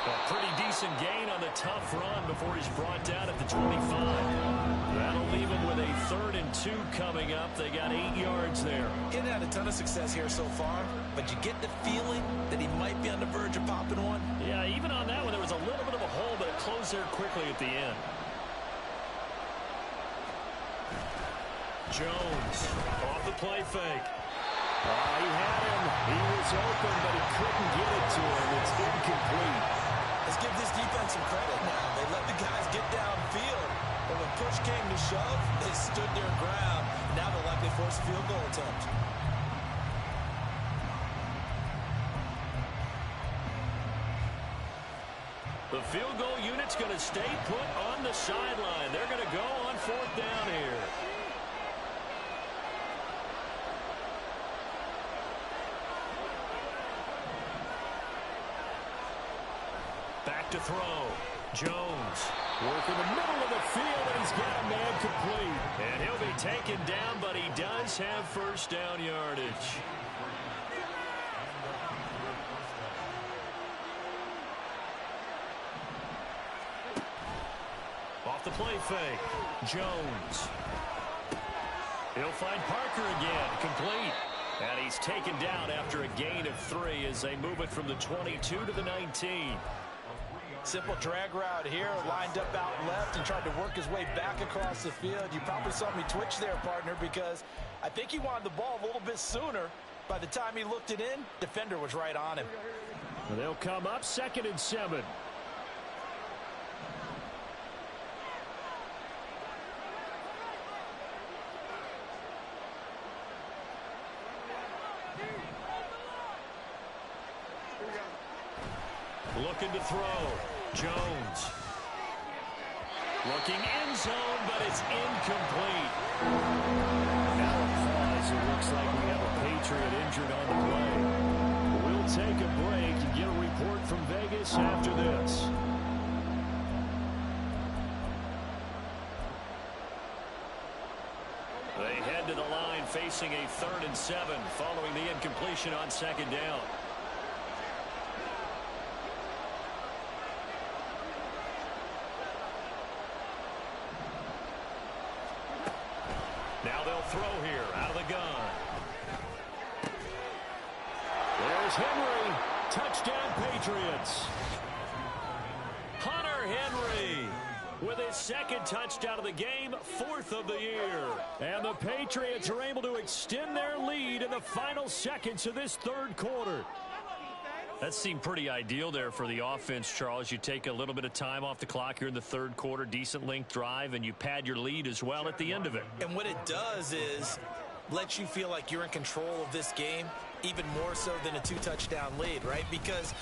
A pretty decent gain on the tough run before he's brought down at the 25. That'll leave him with a 3rd and 2 coming up. They got 8 yards there. He hasn't had a ton of success here so far, but you get the feeling that he might be on the verge of popping one. Yeah, even on that one, there was a little bit of a hole, but it closed there quickly at the end. Jones off the play fake. He had him. He was open, but he couldn't get it to him. It's incomplete. Let's give this defense some credit now. They let the guys get downfield, but when push came to shove, they stood their ground. Now they'll likely force a field goal attempt. The field goal unit's going to stay put on the sideline. They're going to go on 4th down here. Back to throw. Jones. Working the middle of the field, and he's got a man complete. And he'll be taken down, but he does have first down yardage. Off the play fake. Jones. He'll find Parker again. Complete. And he's taken down after a gain of 3 as they move it from the 22 to the 19. Simple drag route here, lined up out left and tried to work his way back across the field. You probably saw me twitch there, partner, because I think he wanted the ball a little bit sooner. By the time he looked it in, defender was right on him. They'll come up 2nd and 7. Looking to throw. Jones. Looking end zone, but it's incomplete. Now a pause. It looks like we have a Patriot injured on the play. We'll take a break and get a report from Vegas after this. They head to the line facing a 3rd and 7 following the incompletion on 2nd down. Now they'll throw here out of the gun. There's Henry. Touchdown, Patriots. Hunter Henry with his 2nd touchdown of the game, 4th of the year. And the Patriots are able to extend their lead in the final seconds of this 3rd quarter. That seemed pretty ideal there for the offense, Charles. You take a little bit of time off the clock here in the 3rd quarter, decent length drive, and you pad your lead as well at the end of it. And what it does is let you feel like you're in control of this game, even more so than a 2-touchdown lead, right? Because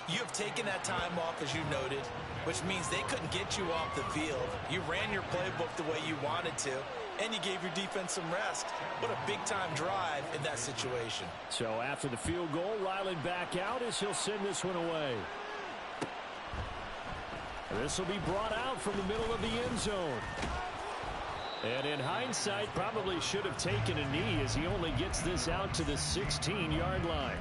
you have taken that time off, as you noted, which means they couldn't get you off the field. You ran your playbook the way you wanted to, and you gave your defense some rest. What a big-time drive in that situation. So after the field goal, Ryland back out as he'll send this one away. This will be brought out from the middle of the end zone. And in hindsight, probably should have taken a knee as he only gets this out to the 16-yard line.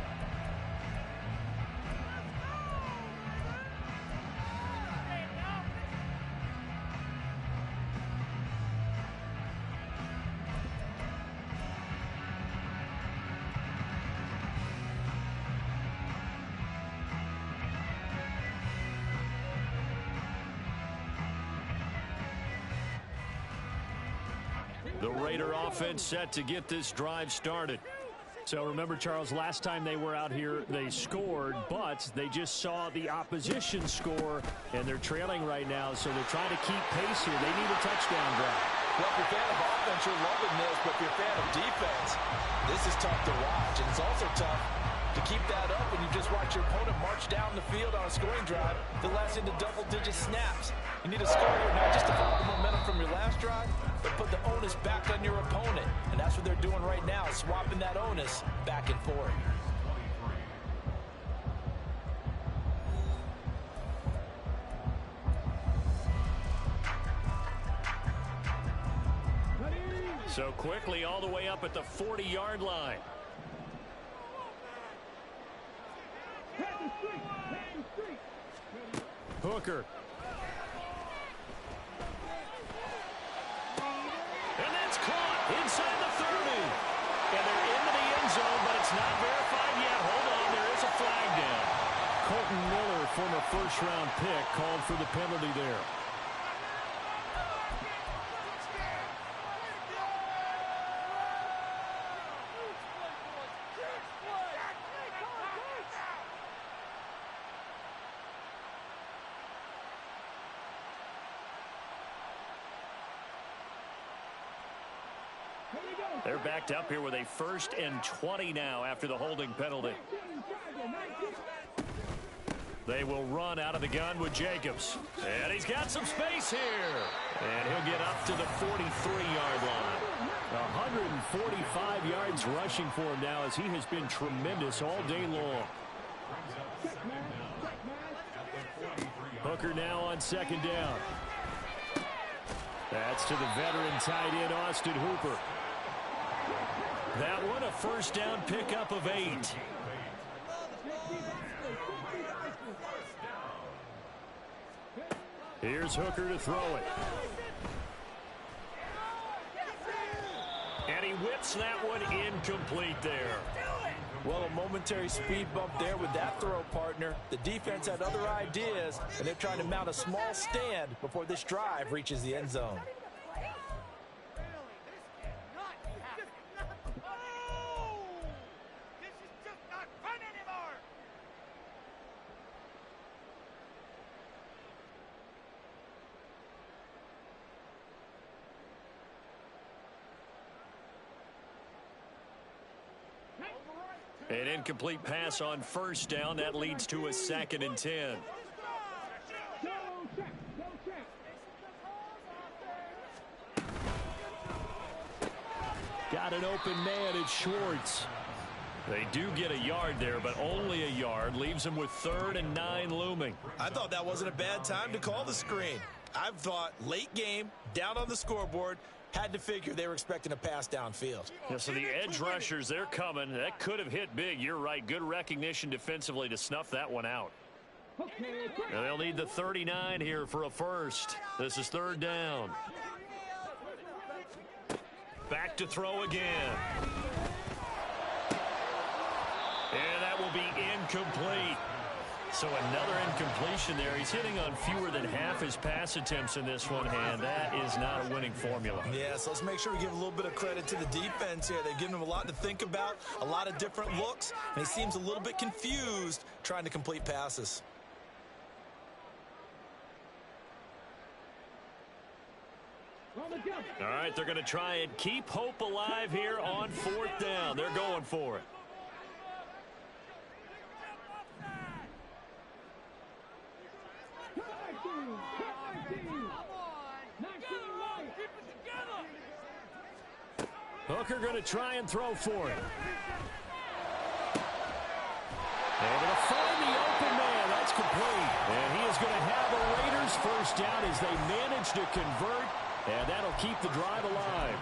The Raider offense set to get this drive started. So remember, Charles, last time they were out here, they scored, but they just saw the opposition score, and they're trailing right now, so they're trying to keep pace here. They need a touchdown drive. Well, if you're a fan of offense, you're loving this, but if you're a fan of defense, this is tough to watch, and it's also tough to keep that up when you just watch your opponent march down the field on a scoring drive that lasts into double-digit snaps. You need a score here not just to follow the momentum from your last drive, but put the onus back on your opponent. And that's what they're doing right now, swapping that onus back and forth. So quickly all the way up at the 40-yard line. Hooker. And that's caught inside the 30. And they're into the end zone, but it's not verified yet. Hold on, there is a flag down. Colton Miller, former first-round pick, called for the penalty there. They're backed up here with a 1st and 20 now after the holding penalty. They will run out of the gun with Jacobs. And he's got some space here. And he'll get up to the 43-yard line. 145 yards rushing for him now as he has been tremendous all day long. Hooker now on second down. That's to the veteran tight end, Austin Hooper. That one, a first down pickup of 8. Here's Hooker to throw it. And he whips that one incomplete there. Well, a momentary speed bump there with that throw, partner. The defense had other ideas, and they're trying to mount a small stand before this drive reaches the end zone. An incomplete pass on first down. That leads to a 2nd and 10. Got an open man. It's Schwartz. They do get a yard there, but only a yard. Leaves them with 3rd and 9 looming. I thought that wasn't a bad time to call the screen. I've thought late game, down on the scoreboard, had to figure they were expecting a pass downfield. Yeah, so the edge rushers, they're coming. That could have hit big. You're right. Good recognition defensively to snuff that one out. And they'll need the 39 here for a first. This is 3rd down. Back to throw again. And that will be incomplete. So another incompletion there. He's hitting on fewer than half his pass attempts in this one, and that is not a winning formula. Yeah, so let's make sure we give a little bit of credit to the defense here. They've given him a lot to think about, a lot of different looks, and he seems a little bit confused trying to complete passes. All right, they're going to try and keep hope alive here on 4th down. They're going for it. Hooker going to try and throw for it. They're going to find the open man. That's complete. And he is going to have a Raiders first down as they manage to convert. And that'll keep the drive alive.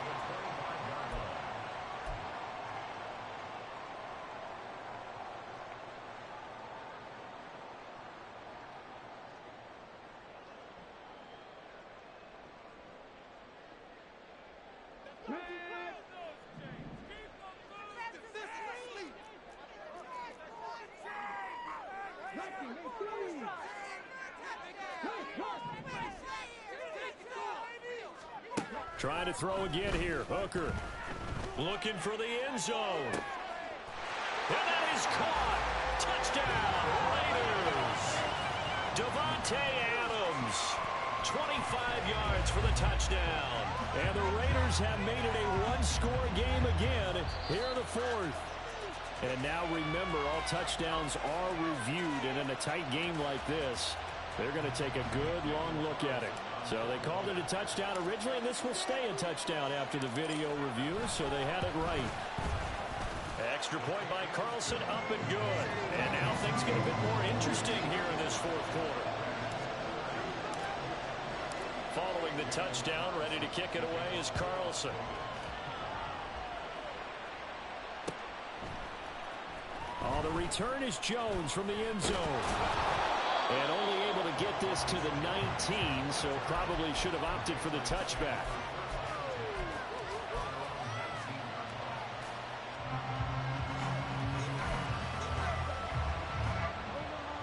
Trying to throw again here. Hooker looking for the end zone. And that is caught. Touchdown, Raiders. Davante Adams, 25 yards for the touchdown. And the Raiders have made it a one-score game again here in the 4th. And now remember, all touchdowns are reviewed. And in a tight game like this, they're going to take a good long look at it. So they called it a touchdown originally, and this will stay a touchdown after the video review, so they had it right. Extra point by Carlson, up and good. And now things get a bit more interesting here in this 4th quarter. Following the touchdown, ready to kick it away is Carlson. Oh, the return is Jones from the end zone. And only able to get this to the 19, so probably should have opted for the touchback.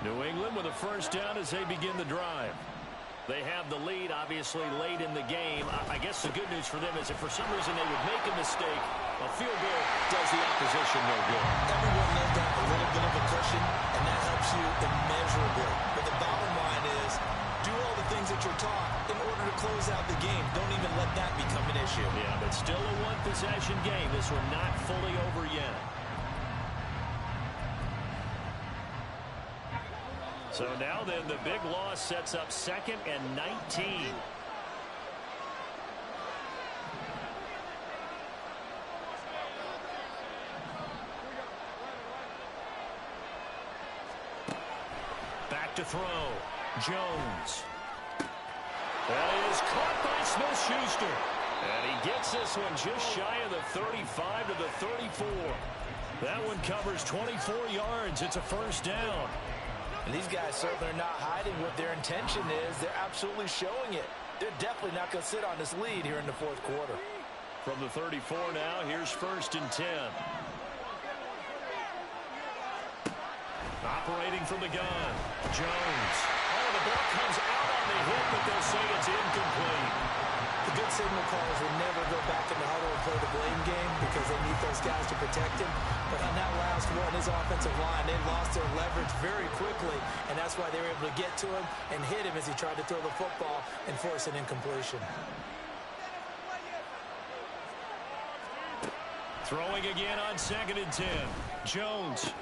New England with a first down as they begin the drive. They have the lead, obviously, late in the game. I guess the good news for them is if for some reason they would make a mistake, a field goal does the opposition no good. Everyone knows that a little bit of a cushion, and that helps you immeasurably. But the bottom line is, do all the things that you're taught in order to close out the game. Don't even let that become an issue. Yeah, but still a one-possession game. This one not fully over yet. So now then, the big loss sets up 2nd and 19. Back to throw. Jones. That is caught by Smith-Schuster. And he gets this one just shy of the 35 to the 34. That one covers 24 yards. It's a first down. And these guys certainly are not hiding what their intention is. They're absolutely showing it. They're definitely not going to sit on this lead here in the fourth quarter. From the 34 now, here's 1st and 10. Operating from the gun, Jones. Oh, the ball comes out on the hit, but they'll say it's incomplete. The good signal callers will never go back in the huddle and play the blame game because they need those guys to protect him. But on that last one, his offensive line, they lost their leverage very quickly, and that's why they were able to get to him and hit him as he tried to throw the football and force an incompletion. Throwing again on 2nd and 10. Jones.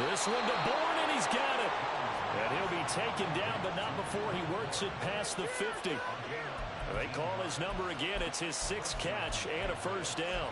This one to Bourne, and he's got it. And he'll be taken down, but not before he works it past the 50. They call his number again. It's his 6th catch and a first down.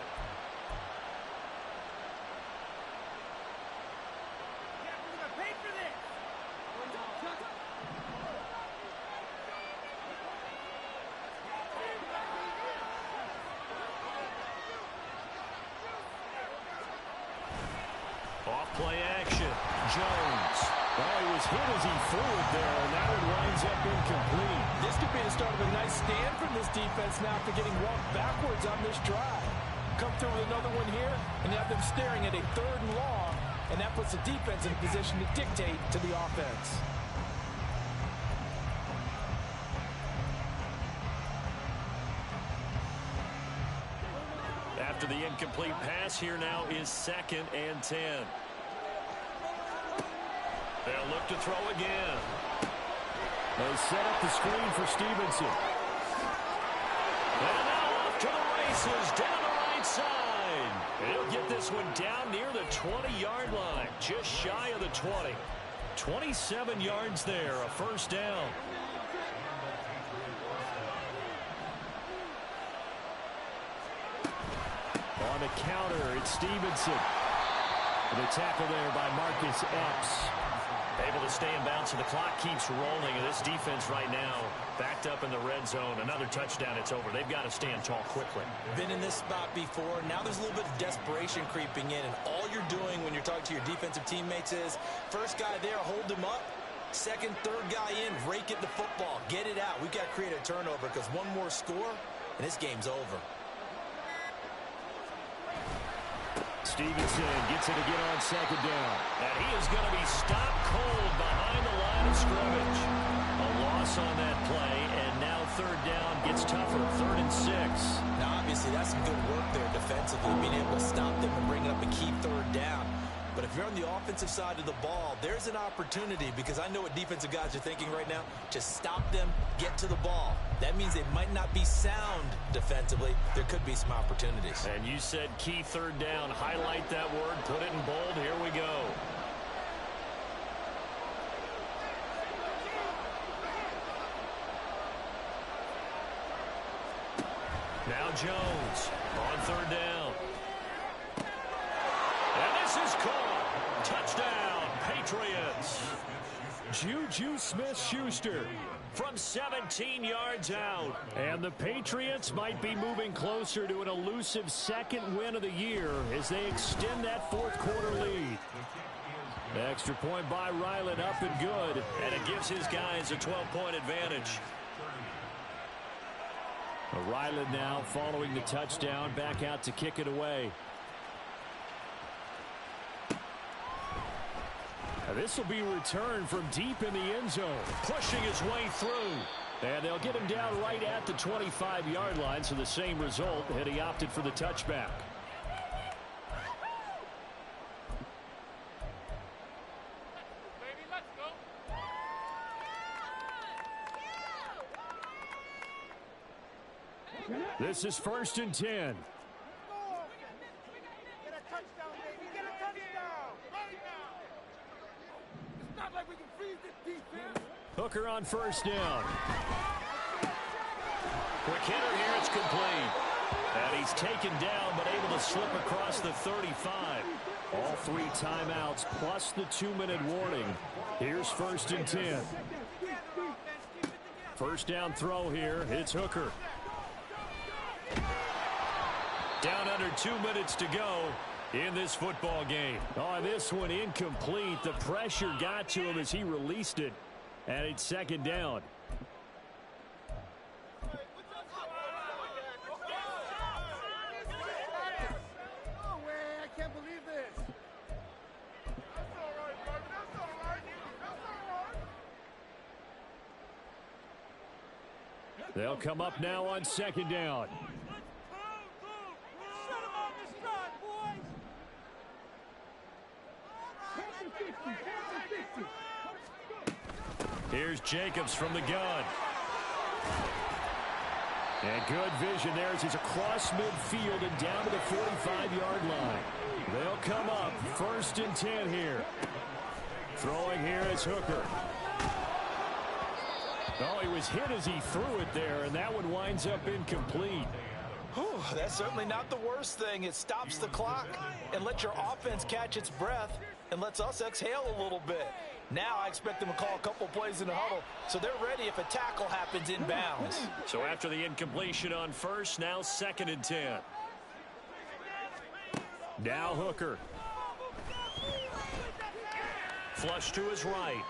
Off-play action. Jones. Oh, he was hit as he threw it there, and that one winds up incomplete. This could be the start of a nice stand from this defense now after getting walked backwards on this drive. Come through with another one here, and have them staring at a 3rd and long, and that puts the defense in a position to dictate to the offense. After the incomplete pass, here now is 2nd and 10. They'll look to throw again. They set up the screen for Stevenson. And now off to the races down the right side. He'll get this one down near the 20-yard line, just shy of the 20. 27 yards there, a first down. On the counter, it's Stevenson. And a tackle there by Marcus Epps. Able to stay in bounds, and the clock keeps rolling. And this defense right now backed up in the red zone. Another touchdown, it's over. They've got to stand tall quickly. Been in this spot before. Now there's a little bit of desperation creeping in. And all you're doing when you're talking to your defensive teammates is, first guy there, hold him up. Second, third guy in, rake it the football. Get it out. We've got to create a turnover because one more score, and this game's over. Stevenson gets it again on 2nd down. And he is going to be stopped cold behind the line of scrimmage. A loss on that play, and now 3rd down gets tougher, 3rd and 6. Now, obviously, that's some good work there defensively, being able to stop them and bring up a key 3rd down. But if you're on the offensive side of the ball, there's an opportunity, because I know what defensive guys are thinking right now, to stop them, get to the ball. That means they might not be sound defensively. There could be some opportunities. And you said key 3rd down. Highlight that word. Put it in bold. Here we go. Now Jones on 3rd down. And this is caught. Touchdown, Patriots. Juju Smith-Schuster from 17 yards out. And the Patriots might be moving closer to an elusive 2nd win of the year as they extend that 4th quarter lead. Extra point by Ryland, up and good. And it gives his guys a 12-point advantage. Ryland now following the touchdown, back out to kick it away. This will be returned from deep in the end zone. Pushing his way through. And they'll get him down right at the 25-yard line, so the same result, and he opted for the touchback. This is 1st and 10. Hooker on 1st down. Quick hitter here, it's complete. And he's taken down, but able to slip across the 35. All 3 timeouts plus the 2-minute warning. Here's 1st and 10. First down throw here. It's Hooker. Down under 2 minutes to go in this football game. Oh, this one incomplete. The pressure got to him as he released it. And it's second down. They'll come up now on second down. Here's Jacobs from the gun. And good vision there as he's across midfield and down to the 45-yard line. They'll come up first and 10 here. Throwing here is Hooker. Oh, he was hit as he threw it there, and that one winds up incomplete. Whew, that's certainly not the worst thing. It stops the clock and lets your offense catch its breath and lets us exhale a little bit. Now I expect them to call a couple plays in the huddle, so they're ready if a tackle happens inbounds. So after the incompletion on first, now second and 10. Now Hooker. Flush to his right.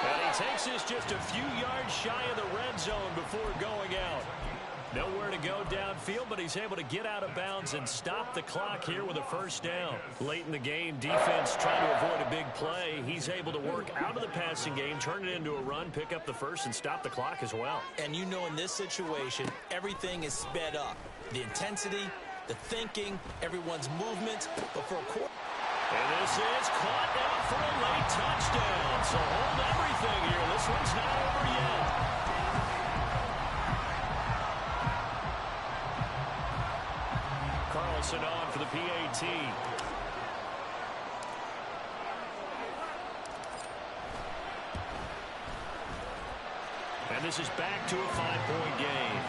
And he takes this just a few yards shy of the red zone before going out. Nowhere to go downfield, but he's able to get out of bounds and stop the clock here with a first down. Late in the game, defense trying to avoid a big play. He's able to work out of the passing game, turn it into a run, pick up the first, and stop the clock as well. And you know in this situation, everything is sped up. The intensity, the thinking, everyone's movement. But for a quarter... And this is caught down for a late touchdown. So hold everything here. This one's not over yet. Carlson on for the PAT. And this is back to a 5-point game.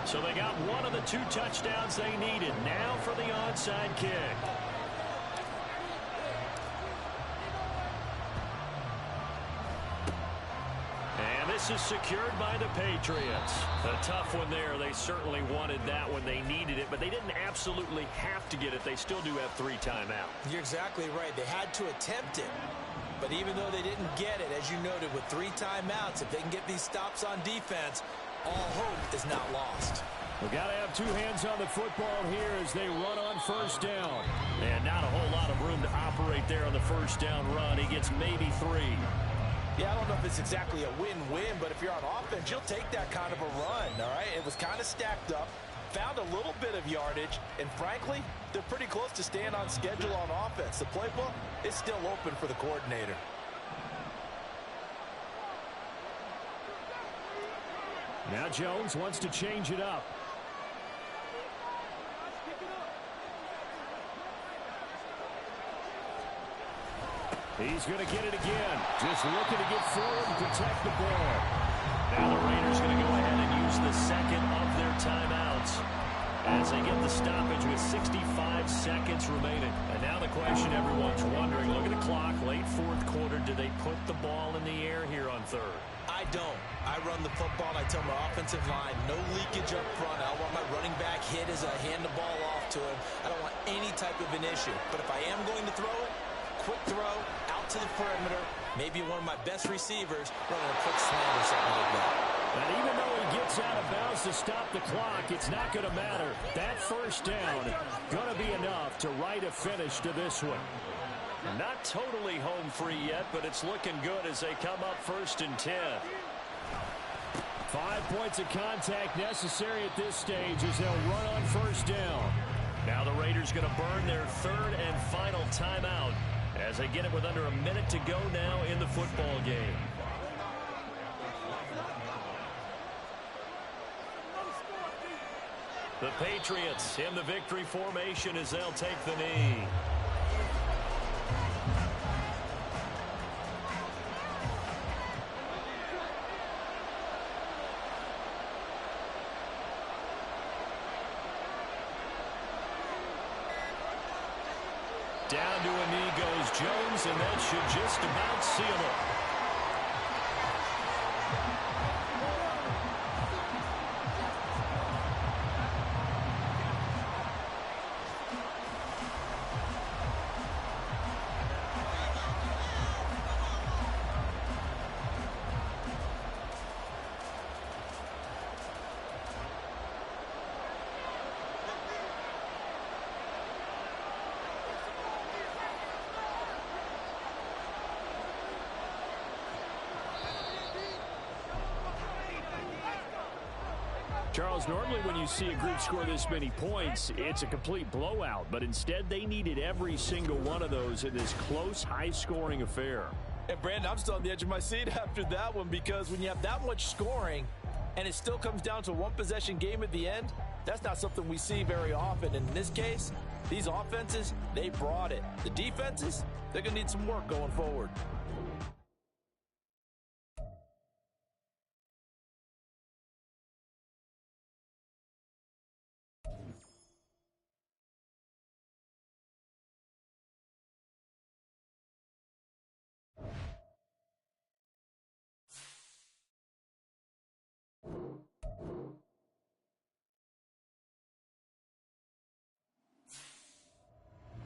So they got one of the 2 touchdowns they needed. Now for the onside kick. And this is secured by the Patriots. A tough one there. They certainly wanted that when they needed it, but they didn't absolutely have to get it. They still do have 3 timeouts. You're exactly right. They had to attempt it. But even though they didn't get it, as you noted, with 3 timeouts, if they can get these stops on defense, all hope is not lost. We've got to have 2 hands on the football here as they run on first down. And not a whole lot of room to operate there on the first down run. He gets maybe 3. Yeah, I don't know if it's exactly a win-win, but if you're on offense, you'll take that kind of a run, all right? It was kind of stacked up, found a little bit of yardage, and frankly, they're pretty close to staying on schedule on offense. The playbook is still open for the coordinator. Now Jones wants to change it up. He's going to get it again. Just looking to get forward and protect the ball. Now the Raiders going to go ahead and use the second of their timeouts as they get the stoppage with 65 seconds remaining. And now the question everyone's wondering, look at the clock, late 4th quarter, do they put the ball in the air here on 3rd? I don't. I run the football, and I tell my offensive line, no leakage up front. I don't want my running back hit as I hand the ball off to him. I don't want any type of an issue. But if I am going to throw it, quick throw, out to the perimeter, maybe one of my best receivers running a quick slant or something like that. And even though he gets out of bounds to stop the clock, it's not going to matter. That first down going to be enough to write a finish to this one. Not totally home free yet, but it's looking good as they come up first and 10. 5 points of contact necessary at this stage as they'll run on first down. Now the Raiders going to burn their 3rd and final timeout as they get it with under a minute to go now in the football game. The Patriots in the victory formation as they'll take the knee. points, and that should just about seal it. Charles, normally when you see a group score this many points, it's a complete blowout. But instead, they needed every single one of those in this close, high-scoring affair. And, Brandon, I'm still on the edge of my seat after that one, because when you have that much scoring and it still comes down to a one-possession game at the end, that's not something we see very often. And in this case, these offenses, they brought it. The defenses, they're going to need some work going forward.